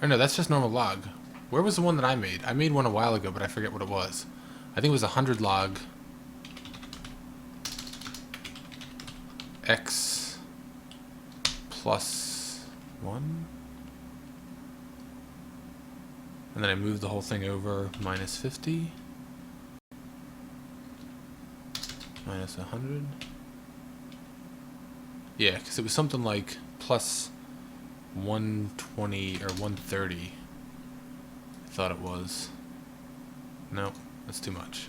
Speaker 1: Or no, that's just normal log. Where was the one that I made? I made one a while ago, but I forget what it was. I think it was 100 log x plus 1. And then I moved the whole thing over minus 50. Minus 100. Yeah, because it was something like plus 120 or 130. I thought it was. No, that's too much.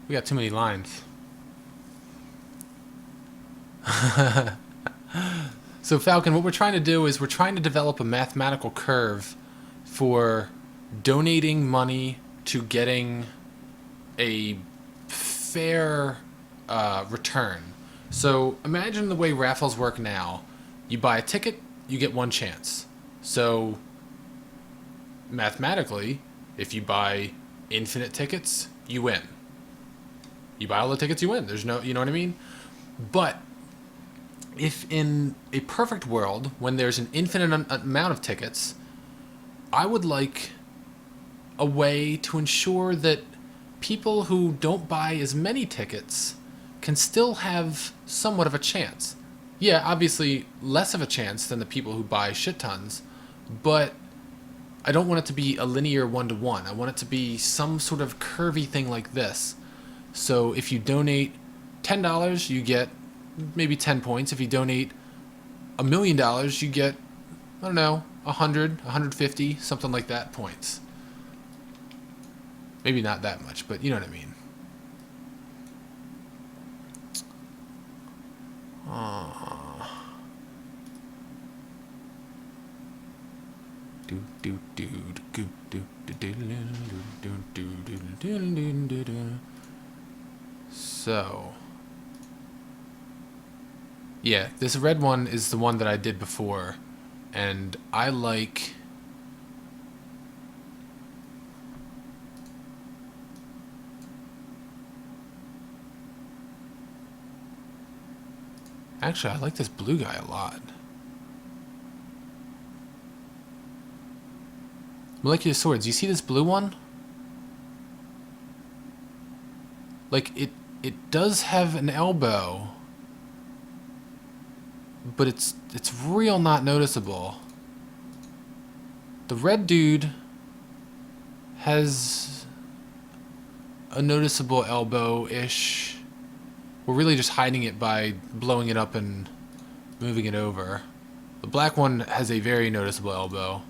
Speaker 1: We got too many lines. So Falcon, what we're trying to do is we're trying to develop a mathematical curve for donating money to getting a fair return. So imagine the way raffles work now. You buy a ticket, you get one chance. So mathematically, if you buy infinite tickets, you win. You buy all the tickets, you win. There's no, you know what I mean? But if in a perfect world, when there's an infinite amount of tickets, I would like a way to ensure that people who don't buy as many tickets can still have somewhat of a chance. Yeah, obviously less of a chance than the people who buy shit tons, but I don't want it to be a linear 1-to-1. I want it to be some sort of curvy thing like this. So if you donate $10, you get maybe 10 points. If you donate $1 million, you get, I don't know, 100, 150, something like that points. Maybe not that much, but you know what I mean. So yeah, this red one is the one that I did before, and I like actually I like this blue guy a lot. Molecular Swords, you see this blue one? Like it does have an elbow, but it's real not noticeable. The red dude has a noticeable elbow-ish. We're really just hiding it by blowing it up and moving it over. The black one has a very noticeable elbow.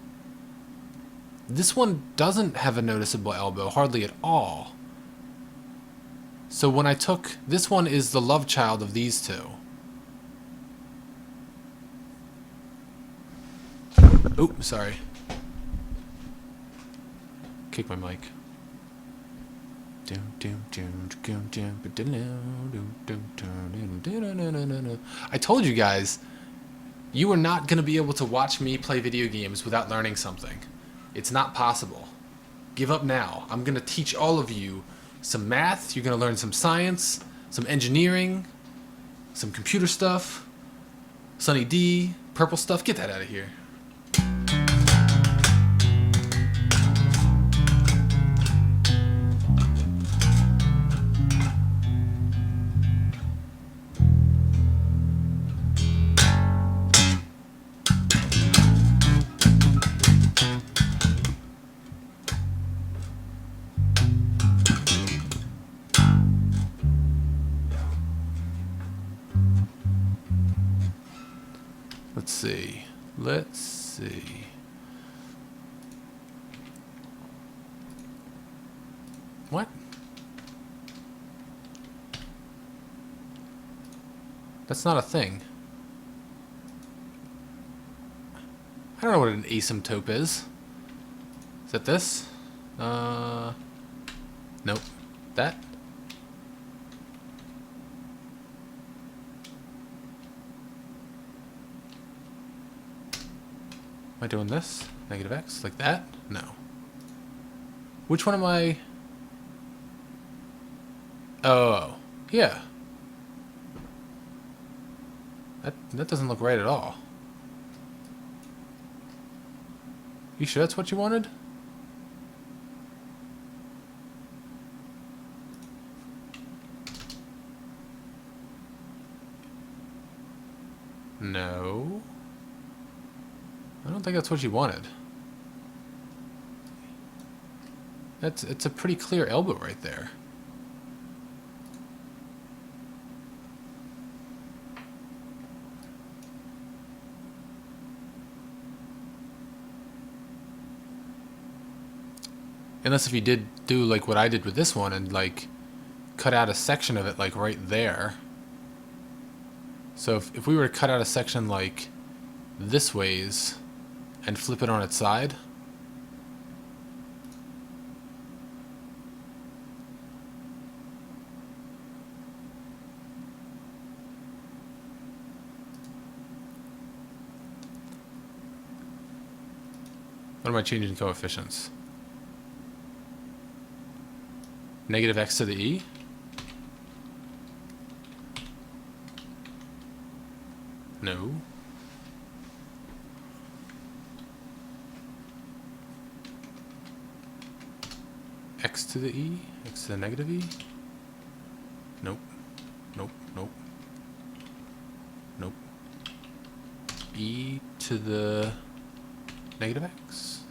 Speaker 1: This one doesn't have a noticeable elbow, hardly at all. So when I took, this one is the love child of these two. Oop, sorry. Kick my mic. I told you guys, you are not going to be able to watch me play video games without learning something. It's not possible. Give up now. I'm going to teach all of you some math, you're going to learn some science, some engineering, some computer stuff, Sunny D, purple stuff. Get that out of here. see. Let's see. What? That's not a thing. I don't know what an asymptote is. Is that this? Nope. That? Am I doing this? Negative x? Like that? No. Which one am I? Oh, yeah. That doesn't look right at all. You sure that's what you wanted? No. I don't think that's what you wanted. It's a pretty clear elbow right there. Unless if you did do like what I did with this one and like cut out a section of it like right there. So if we were to cut out a section like this ways and flip it on its side. What am I changing coefficients? Negative x to the e? No. X to the e? X to the negative e? Nope. Nope. Nope. Nope. E to the negative x?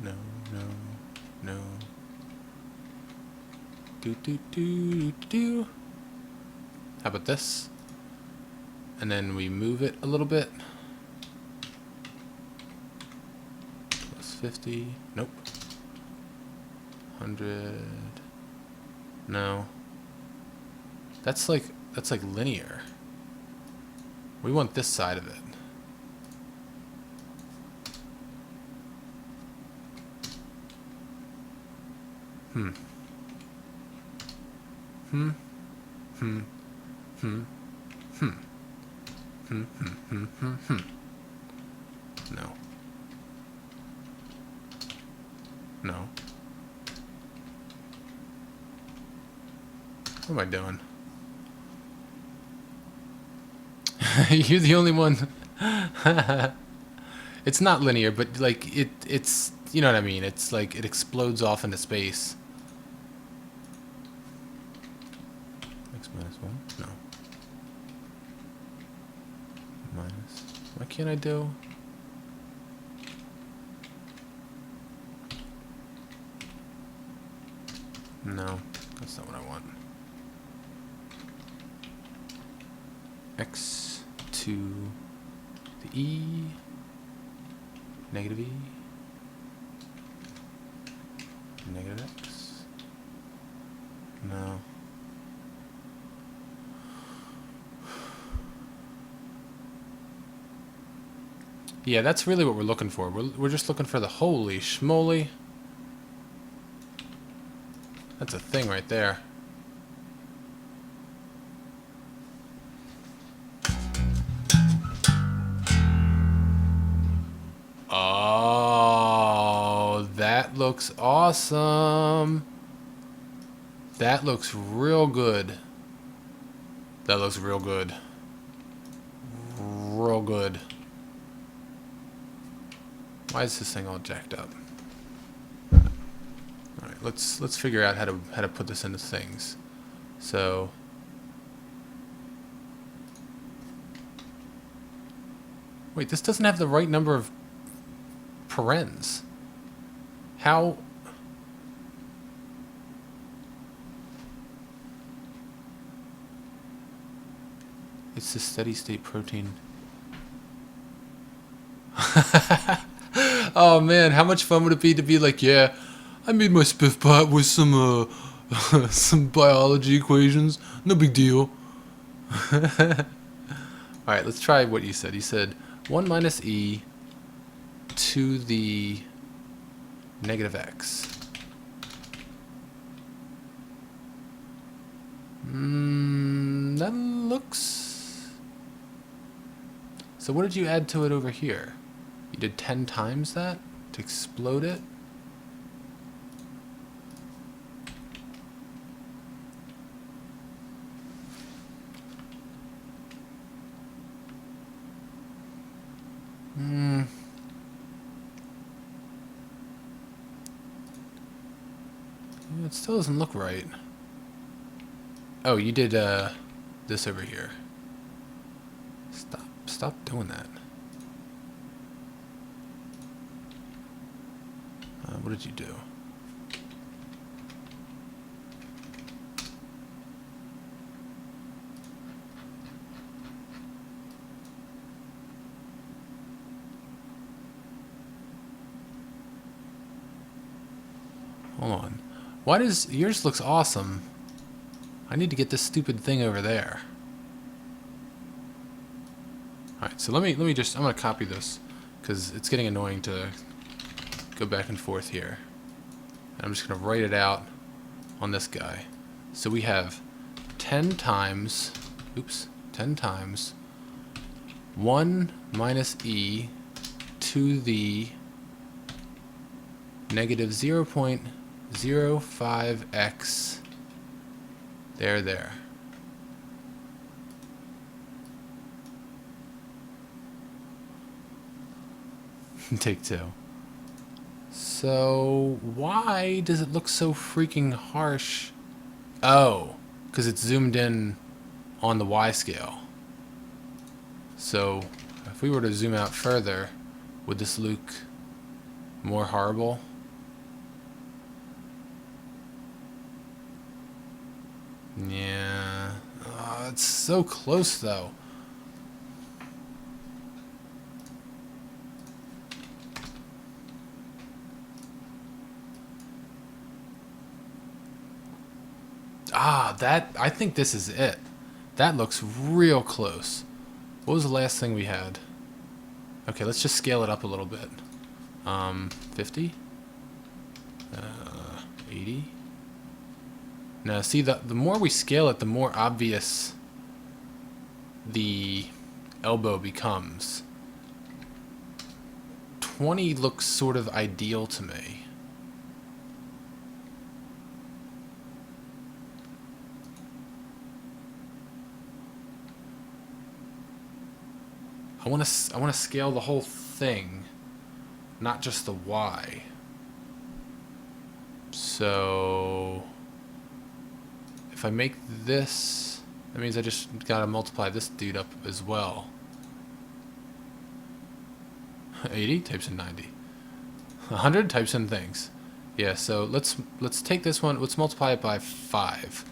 Speaker 1: No, no, no. Do, do, do, do, do. How about this? And then we move it a little bit. Plus 50. Nope. 100. No. That's like linear. We want this side of it. Hmm. Hmm. Hmm. Hmm. Hmm. Hmm. Hmm. Hmm. Hmm. Hmm. No. No. What am I doing? You're the only one. It's not linear, but like it's you know what I mean. It's like it explodes off into space. X minus 1? No. Minus. Why can't I do? No, that's not what I want. X to the e, negative e, negative x. No. Yeah, that's really what we're looking for. We're just looking for the holy schmoly. That's a thing right there. Oh, that looks awesome. That looks real good. That looks real good. Real good. Why is this thing all jacked up? All right, let's figure out how to put this into things. So wait, this doesn't have the right number of parens. How? It's the steady state protein. Oh man, how much fun would it be to be like, yeah, I made my spiff pot with some some biology equations. No big deal. All right, let's try what you said. You said 1 minus e to the negative x. That looks... So what did you add to it over here? You did 10 times that to explode it? It still doesn't look right. Oh, you did this over here. Stop doing that. What did you do? Hold on. Why does yours looks awesome? I need to get this stupid thing over there. All right, so let me just, I'm gonna copy this because it's getting annoying to go back and forth here. And I'm just gonna write it out on this guy. So we have 10 times, 10 times 1 minus e to the negative 0.05x there. Take two. So why does it look so freaking harsh? Oh, because it's zoomed in on the Y scale. So if we were to zoom out further, would this look more horrible? Yeah. It's so close though. I think this is it. That looks real close. What was the last thing we had? Okay, let's just scale it up a little bit. 50? 80? Now, see, the more we scale it, the more obvious the elbow becomes. 20 looks sort of ideal to me. I want to scale the whole thing, not just the Y. So if I make this, that means I just gotta multiply this dude up as well. 80 types in 90. 100 types in things. Yeah, so let's take this one, let's multiply it by 5.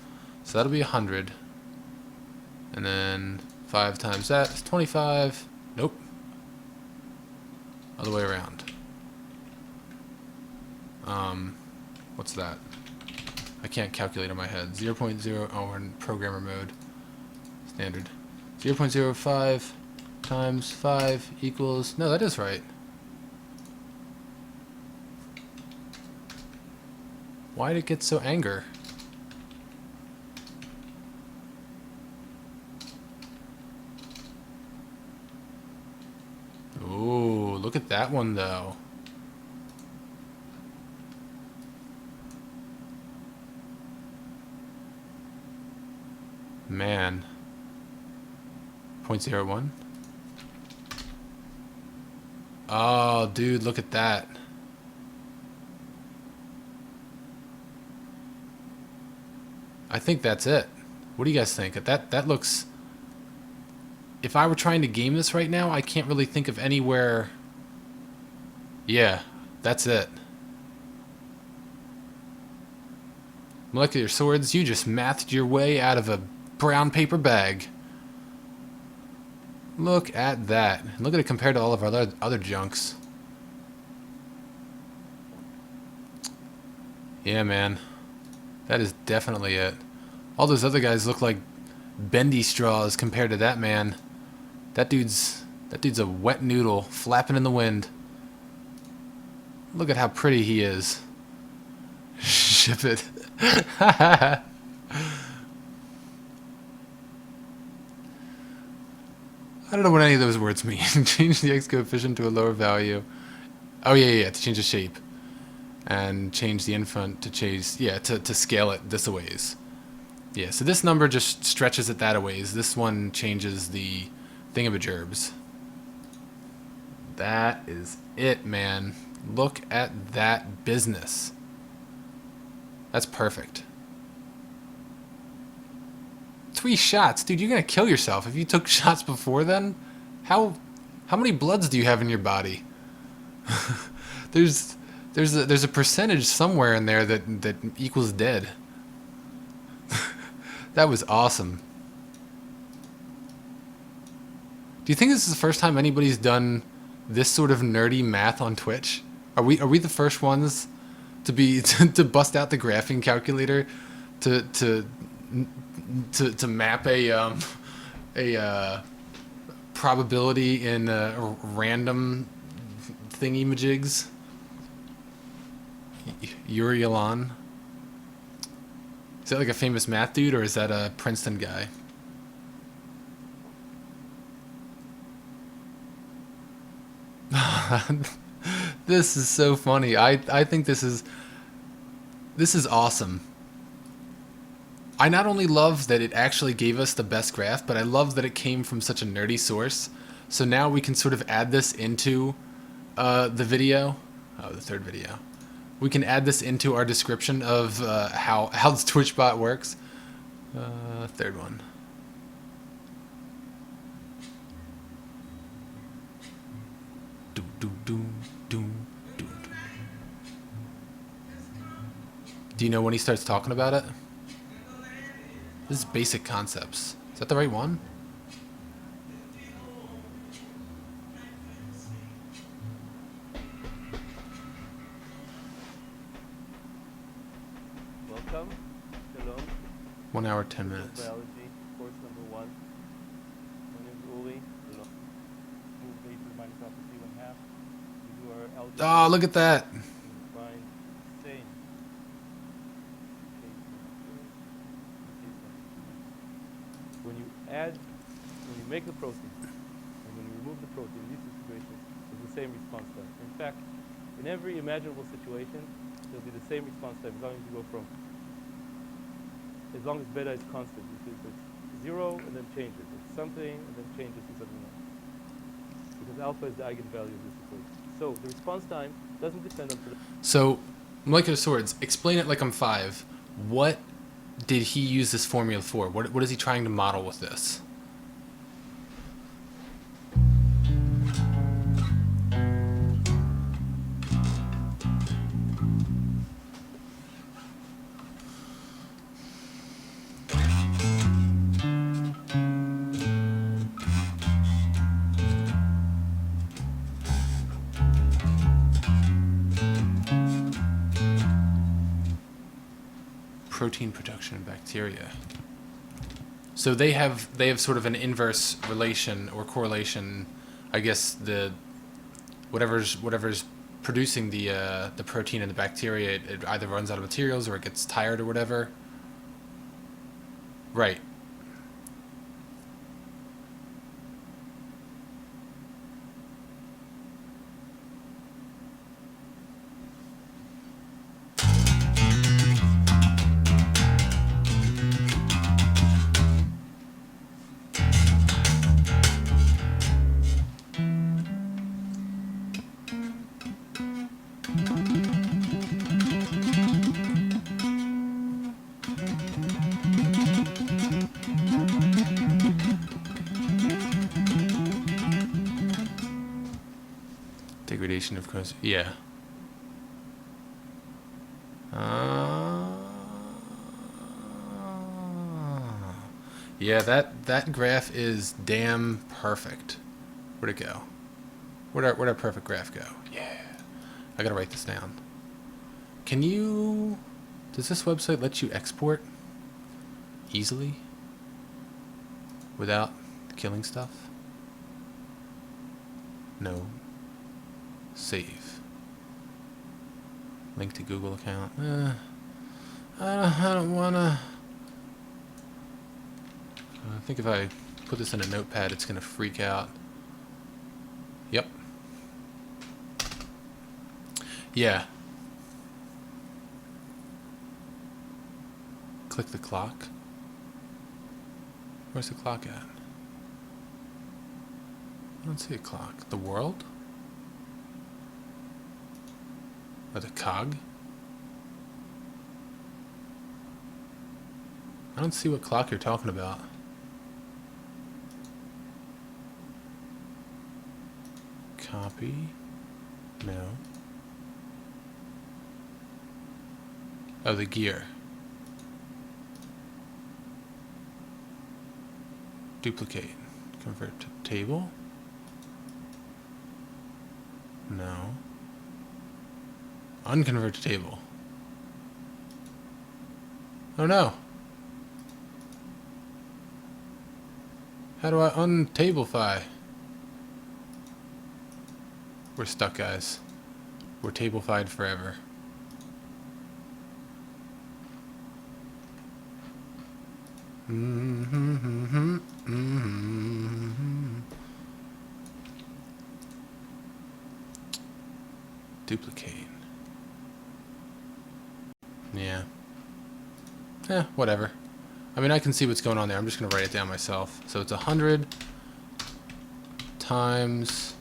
Speaker 1: So that'll be 100. And then 5 times that is 25. Nope. Other way around. What's that? I can't calculate in my head. 0.0, oh, we're in programmer mode. Standard. 0.05 times 5 equals, no, that is right. Why did it get so angry? Ooh, look at that one though. Man. 0.01. Oh, dude, look at that. I think that's it. What do you guys think? That looks... If I were trying to game this right now, I can't really think of anywhere... Yeah, that's it. Molecular Swords, you just mathed your way out of a brown paper bag. Look at that. Look at it compared to all of our other junks. Yeah, man. That is definitely it. All those other guys look like bendy straws compared to that man. That dude's a wet noodle flapping in the wind. Look at how pretty he is. Ship it. I don't know what any of those words mean. Change the X coefficient to a lower value. Oh yeah, to change the shape. And change the infant to change, yeah, to scale it this a ways. Yeah, so this number just stretches it that a ways. This one changes the thingamagerbs. That is it, man. Look at that business. That's perfect. 3 shots, dude. You're gonna kill yourself if you took shots before then. How many bloods do you have in your body? there's a percentage somewhere in there that equals dead. That was awesome. Do you think this is the first time anybody's done this sort of nerdy math on Twitch? Are we the first ones to be to bust out the graphing calculator to map a probability in random thingy-majigs? Yuri Alan? Is that like a famous math dude, or is that a Princeton guy? This is so funny. I think this is awesome. I not only love that it actually gave us the best graph, but I love that it came from such a nerdy source. So now we can sort of add this into the video. Oh, the third video. We can add this into our description of how the Twitch bot works. Third one. Do you know when he starts talking about it? This is basic concepts. Is that the right one?
Speaker 2: Welcome. Shalom.
Speaker 1: 1 hour, 10 minutes.
Speaker 2: Biology, course number 1. My name is Uli. Move bases minus alpha c 1/2. We do our algebra.
Speaker 1: Oh, look at that.
Speaker 2: And find same. When you make the protein, and when you remove the protein in these situations, it's the same response time. In fact, in every imaginable situation, there'll be the same response time as long as you go from, as long as beta is constant. You see, so it's 0 and then changes. It's something and then changes to something else. Because alpha is the eigenvalue of this equation. So the response time doesn't depend on.
Speaker 1: So, Molecular Swords, explain it like I'm 5. What did he use this formula for? What is he trying to model with this? Protein production in bacteria. So they have sort of an inverse relation or correlation. I guess the whatever's producing the protein in the bacteria, it either runs out of materials or it gets tired or whatever. Right. Degradation, of course. Yeah. Yeah, that graph is damn perfect. Where'd it go? Where'd our perfect graph go? Yeah. I gotta write this down. Can you... Does this website let you export easily? Without killing stuff? No. Save. Link to Google account. I don't wanna... I think if I put this in a notepad, it's gonna freak out. Yep. Yeah. Click the clock. Where's the clock at? I don't see a clock. The world? Or the cog? I don't see what clock you're talking about. Copy. No. Oh, the gear. Duplicate. Convert to table. No. Unconvert to table. Oh no. How do I untablefy? We're stuck, guys. We're tablefied forever. Duplicate. Yeah. Whatever. I mean, I can see what's going on there. I'm just going to write it down myself. So it's 100 times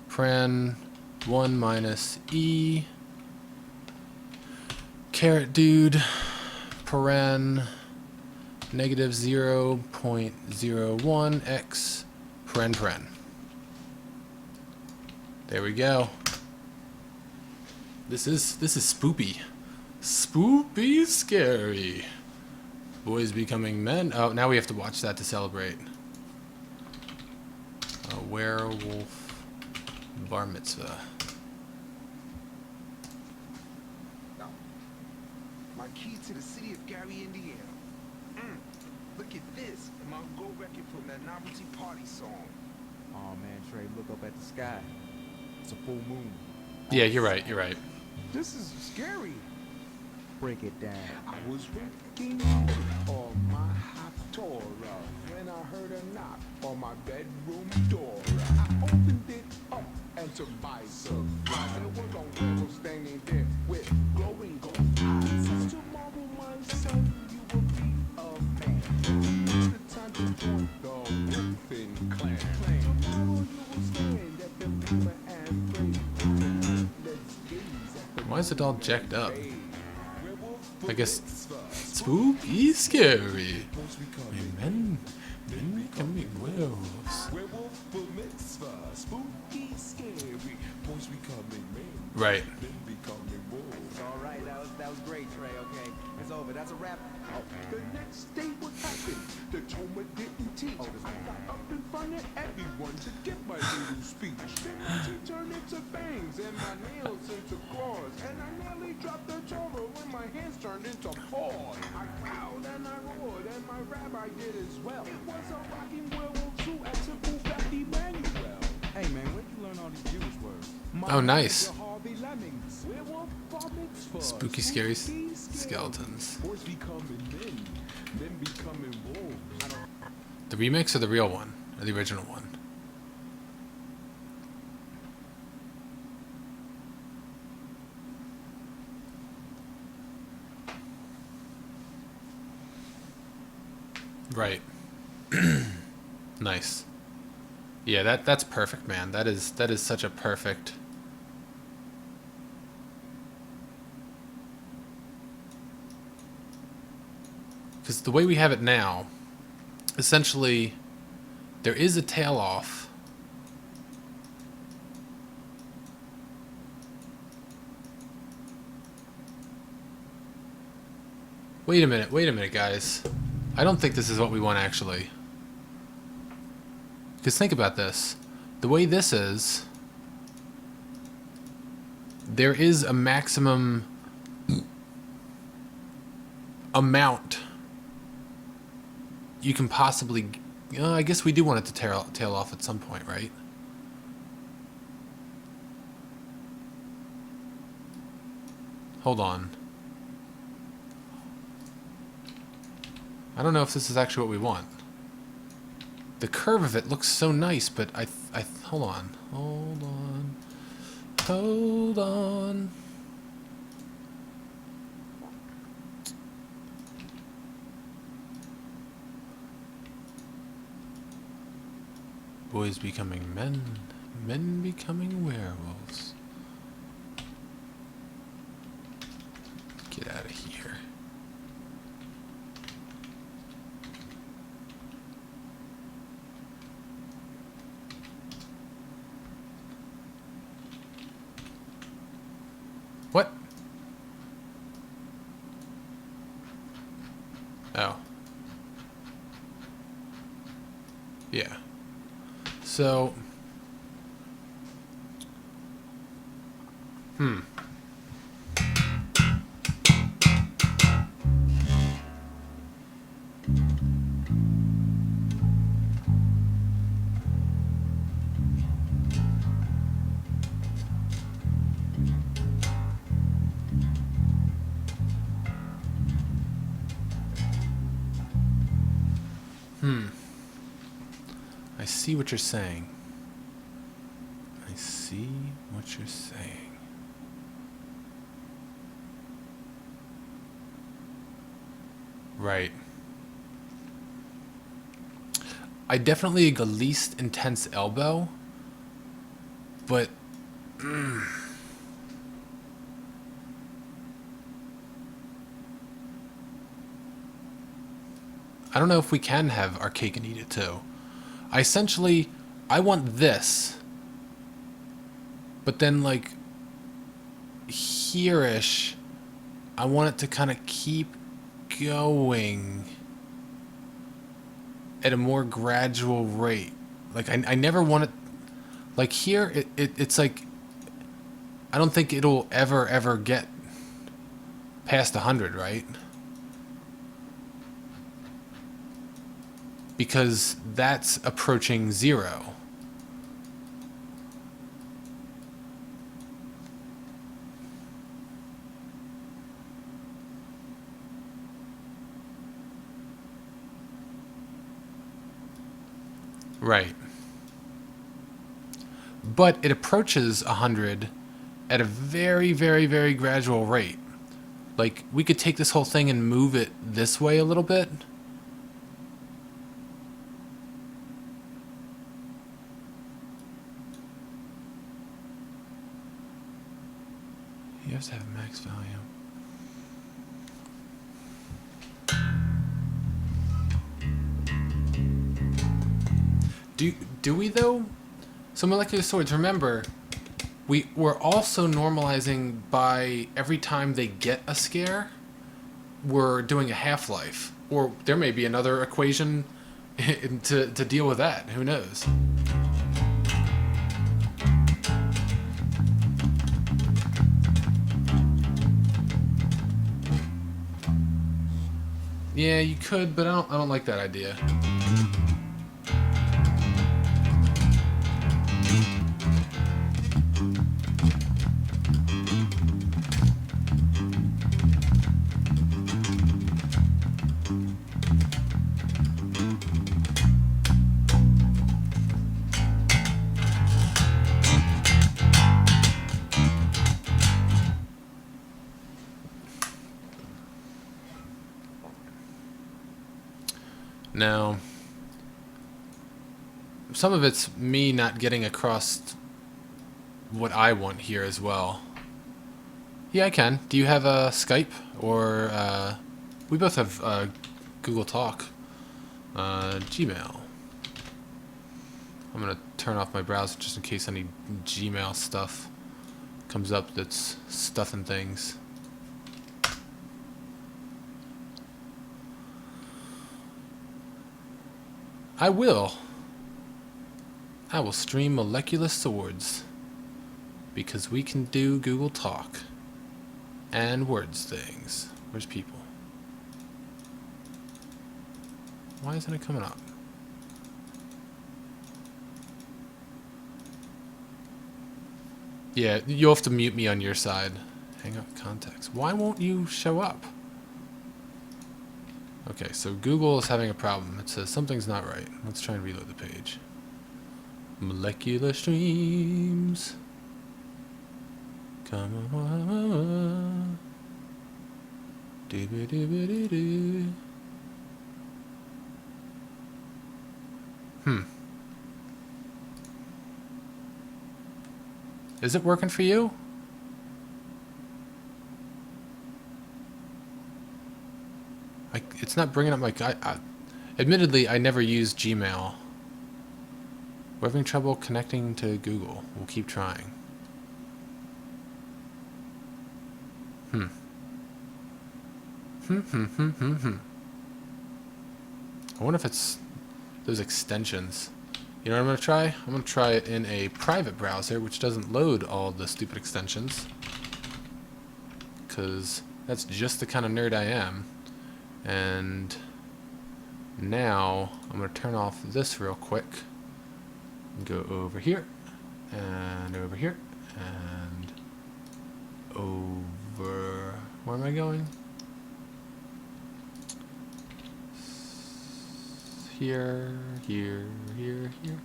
Speaker 1: paren 1 minus e caret dude paren negative 0.01 x paren. There we go. This is spoopy. Spoopy scary. Boys becoming men. Oh, now we have to watch that to celebrate. A werewolf bar mitzvah.
Speaker 3: Now, my key to the city of Gary, Indiana. Look at this. My go record from that novelty party song.
Speaker 4: Oh man, Trey, look up at the sky. It's a full moon.
Speaker 1: Yeah, you're right.
Speaker 3: This is scary.
Speaker 4: Break it down.
Speaker 3: I was working on my Haftorah when I heard a knock on my bedroom door. I opened it up and to my surprise, there was a girl standing there with glowing gold eyes. Says, tomorrow, my son, you will be a man. It's the time to join the Wolfen clan. Tomorrow you will stand at the river and pray. Let's gaze at the
Speaker 1: Why is it all jacked up? I guess spooky scary. Men becoming werewolves.
Speaker 3: Werewolf bar mitzvah, spooky, scary. Boys becoming men,
Speaker 1: Right.
Speaker 3: men becoming wolves.
Speaker 4: All right, that was great, Trey. Okay, it's over. That's a wrap.
Speaker 3: The next day what happened? The Toma didn't teach. I got up in front of everyone to give my little speech. Then my teeth turned into bangs and my nails into claws. And I nearly dropped the Torah when my hands turned into paws. I growled and I roared and my rabbi did as well. It was a rocking werewolf too at Temple Beth Emmanuel.
Speaker 4: Hey man, where'd you learn all these Jewish words?
Speaker 1: Oh, nice.
Speaker 3: Harvey Lemmings. Werewolf bar mitzvah.
Speaker 1: Spooky scary skeletons.
Speaker 3: Boys becoming men, men becoming wolves.
Speaker 1: The remix or the real one? Or the original one? Right. Nice. Yeah, that's perfect, man. That is such a perfect. Because the way we have it now, essentially, there is a tail off. Wait a minute, guys. I don't think this is what we want, actually. Because think about this. The way this is, there is a maximum amount you can possibly... I guess we do want it to tail off at some point, right? Hold on. I don't know if this is actually what we want. The curve of it looks so nice, but hold on. Boys becoming men, men becoming werewolves. Get out of here. What? Oh. Yeah. So, I see what you're saying. I see what you're saying. Right. I definitely the least intense elbow, but I don't know if we can have our cake and eat it too. I want this, but then like here-ish, I want it to kind of keep going at a more gradual rate. Like I never want it, like here it's like, I don't think it'll ever get past 100, right? Because that's approaching 0. Right. But it approaches 100 at a very gradual rate. Like, we could take this whole thing and move it this way a little bit. You have to have max value. Do we though? So Molecular Swords, remember, we're also normalizing by every time they get a scare, we're doing a half-life. Or there may be another equation to deal with that. Who knows? Yeah, you could, but I don't like that idea. Now, some of it's me not getting across what I want here as well. Yeah, I can. Do you have a Skype or we both have Google Talk, Gmail. I'm gonna turn off my browser just in case any Gmail stuff comes up that's stuffing things. I will. I will stream Molecular Swords. Because we can do Google Talk. And words things. Where's people? Why isn't it coming up? Yeah, you'll have to mute me on your side. Hang up contacts. Why won't you show up? Okay, so Google is having a problem. It says something's not right. Let's try and reload the page. Molecular streams. Come on. Doo-ba-doo-ba-doo-doo. Is it working for you? It's not bringing up my... admittedly, I never use Gmail. We're having trouble connecting to Google. We'll keep trying. I wonder if it's those extensions. You know what I'm going to try? I'm going to try it in a private browser, which doesn't load all the stupid extensions. Because that's just the kind of nerd I am. And now I'm going to turn off this real quick. And go over here. And over here. And over... Where am I going? Here, here, here, here.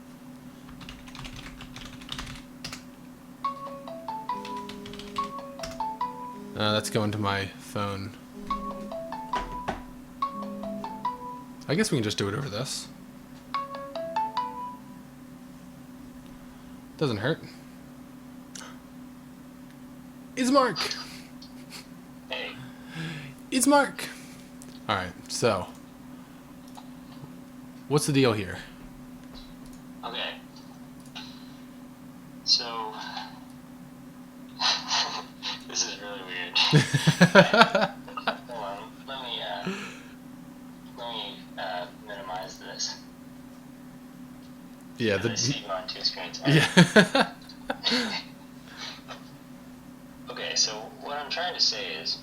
Speaker 1: That's going to my phone. I guess we can just do it over this. Doesn't hurt. It's Mark!
Speaker 5: Hey.
Speaker 1: It's Mark! Alright, so... What's the deal here?
Speaker 5: Okay. So, this is really weird. Hold on. Let me minimize this.
Speaker 1: Yeah,
Speaker 5: I see you on two screens.
Speaker 1: Yeah.
Speaker 5: Okay, so what I'm trying to say is,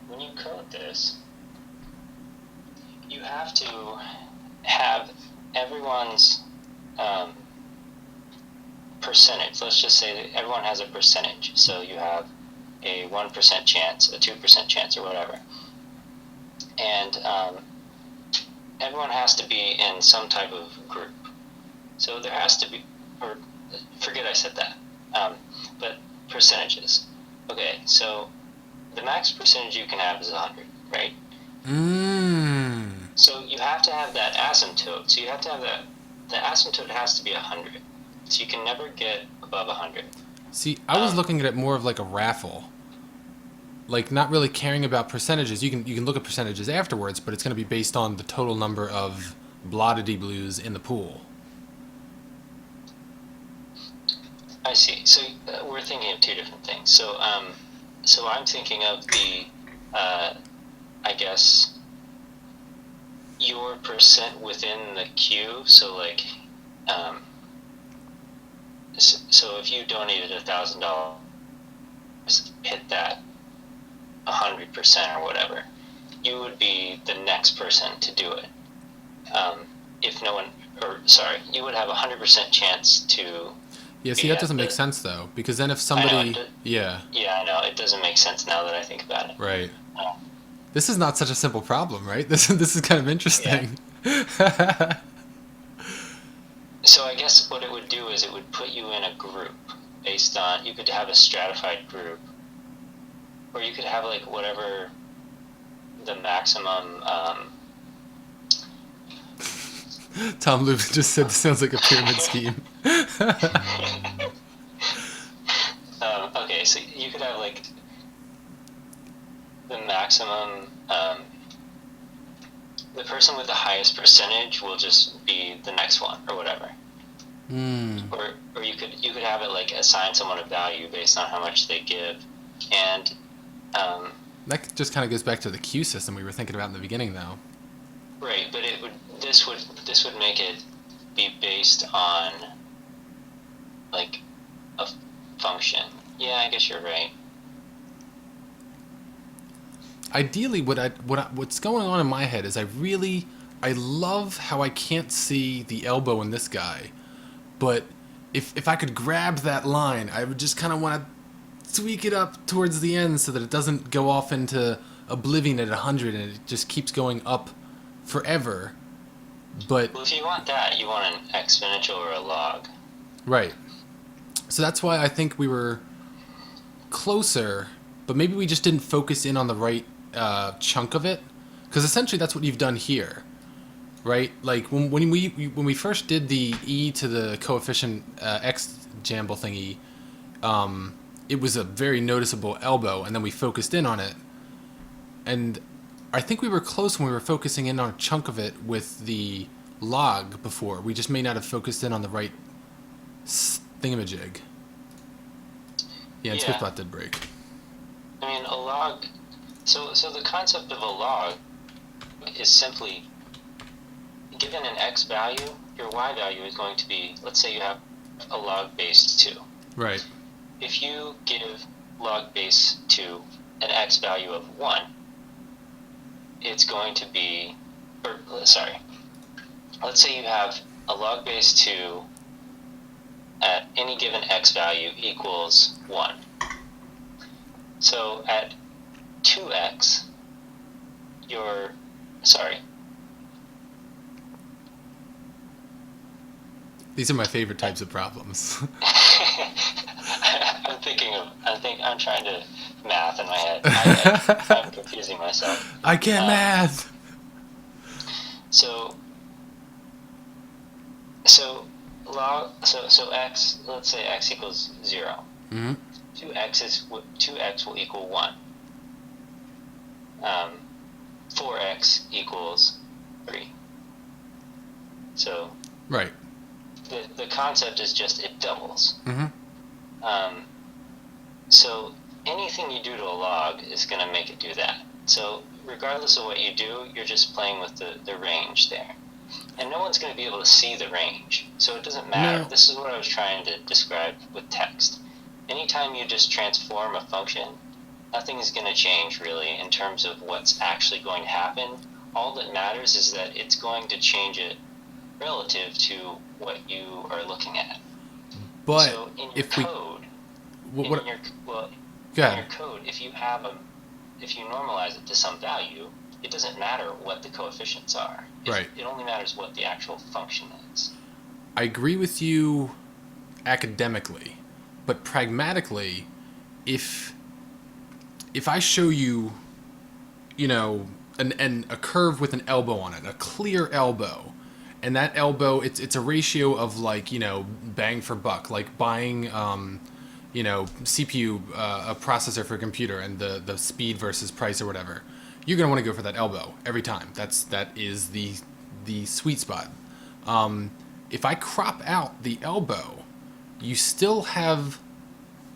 Speaker 5: when you code this, you have to have everyone's percentage. Let's just say that everyone has a percentage. So you have a 1% chance, a 2% chance, or whatever. And everyone has to be in some type of group. So there has to be, or forget I said that, but percentages. Okay, so the max percentage you can have is 100, right? So you have to have that asymptote. So you have to have that, the asymptote has to be 100. So you can never get above 100.
Speaker 1: See, I was looking at it more of like a raffle. Like, not really caring about percentages. You can look at percentages afterwards, but it's going to be based on the total number of blah-de-blues in the pool.
Speaker 5: I see. So we're thinking of two different things. So I'm thinking of the, I guess, your percent within the queue. So like, so if you donated $1,000, hit that 100% or whatever, you would be the next person to do it. If no one, or sorry, you would have 100% chance to.
Speaker 1: Yeah, see, that doesn't make sense, though, because then if somebody... Yeah.
Speaker 5: Yeah, I know. It doesn't make sense now that I think about it.
Speaker 1: Right. This is not such a simple problem, right? This is kind of interesting.
Speaker 5: Yeah. So I guess what it would do is it would put you in a group based on... You could have a stratified group. Or you could have, like, whatever the maximum...
Speaker 1: Tom Lubin just said this sounds like a pyramid scheme.
Speaker 5: Okay, so you could have, like, the maximum, the person with the highest percentage will just be the next one, or whatever. Or you could have it, like, assign someone a value based on how much they give, and,
Speaker 1: That just kind of goes back to the queue system we were thinking about in the beginning, though.
Speaker 5: right, but this would make it be based on like a function. Yeah, I guess you're right.
Speaker 1: Ideally, what's going on in my head is I love how I can't see the elbow in this guy, but if I could grab that line, I would just kind of want to tweak it up towards the end so that it doesn't go off into oblivion at 100 and it just keeps going up forever. But
Speaker 5: Well, if you want that, you want an exponential or a log.
Speaker 1: right, so that's why I think we were closer, but maybe we just didn't focus in on the right chunk of it, because essentially that's what you've done here, right? Like when we first did the e to the coefficient x jamble thingy, it was a very noticeable elbow, and then we focused in on it, and I think we were close when we were focusing in on a chunk of it with the log before. We just may not have focused in on the right thingamajig. Yeah, and
Speaker 5: Yeah.
Speaker 1: Swiftbot did break.
Speaker 5: I mean, a log. So the concept of a log is simply given an x value, your y value is going to be. Let's say you have a log base 2.
Speaker 1: Right.
Speaker 5: If you give log base 2 an x value of 1, it's going to be. Sorry. Let's say you have a log base 2 at any given x value equals 1. So at 2x,
Speaker 1: These are my favorite types of problems.
Speaker 5: I'm trying to math in my head. I'm confusing myself.
Speaker 1: I can't math.
Speaker 5: So x, let's say x equals 0.
Speaker 1: Mm-hmm.
Speaker 5: 2x will equal 1. 4x equals 3. So
Speaker 1: Right.
Speaker 5: the concept is just it doubles.
Speaker 1: Mm-hmm.
Speaker 5: So anything you do to a log is going to make it do that. So regardless of what you do, you're just playing with the range there. And no one's going to be able to see the range. So it doesn't matter.
Speaker 1: No.
Speaker 5: This is what I was trying to describe with text. Anytime you just transform a function, nothing's going to change really in terms of what's actually going to happen. All that matters is that it's going to change it relative to what you are looking at.
Speaker 1: But
Speaker 5: so in your
Speaker 1: if we,
Speaker 5: code,
Speaker 1: what,
Speaker 5: in your
Speaker 1: go
Speaker 5: in
Speaker 1: ahead.
Speaker 5: your code, if you normalize it to some value, it doesn't matter what the coefficients are.
Speaker 1: Right.
Speaker 5: It only matters what the actual function is.
Speaker 1: I agree with you academically, but pragmatically, if I show you, a curve with an elbow on it, a clear elbow, and that elbow, it's a ratio of bang for buck, like buying CPU, a processor for a computer, and the speed versus price or whatever. You're gonna want to go for that elbow every time. That is the sweet spot. If I crop out the elbow, you still have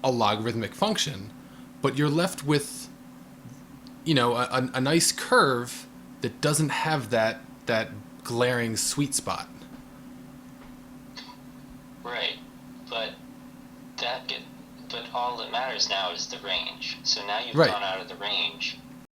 Speaker 1: a logarithmic function, but you're left with a nice curve that doesn't have that glaring sweet spot.
Speaker 5: Right, but all that matters now is the range. So now you've
Speaker 1: Right.
Speaker 5: gone out of the range.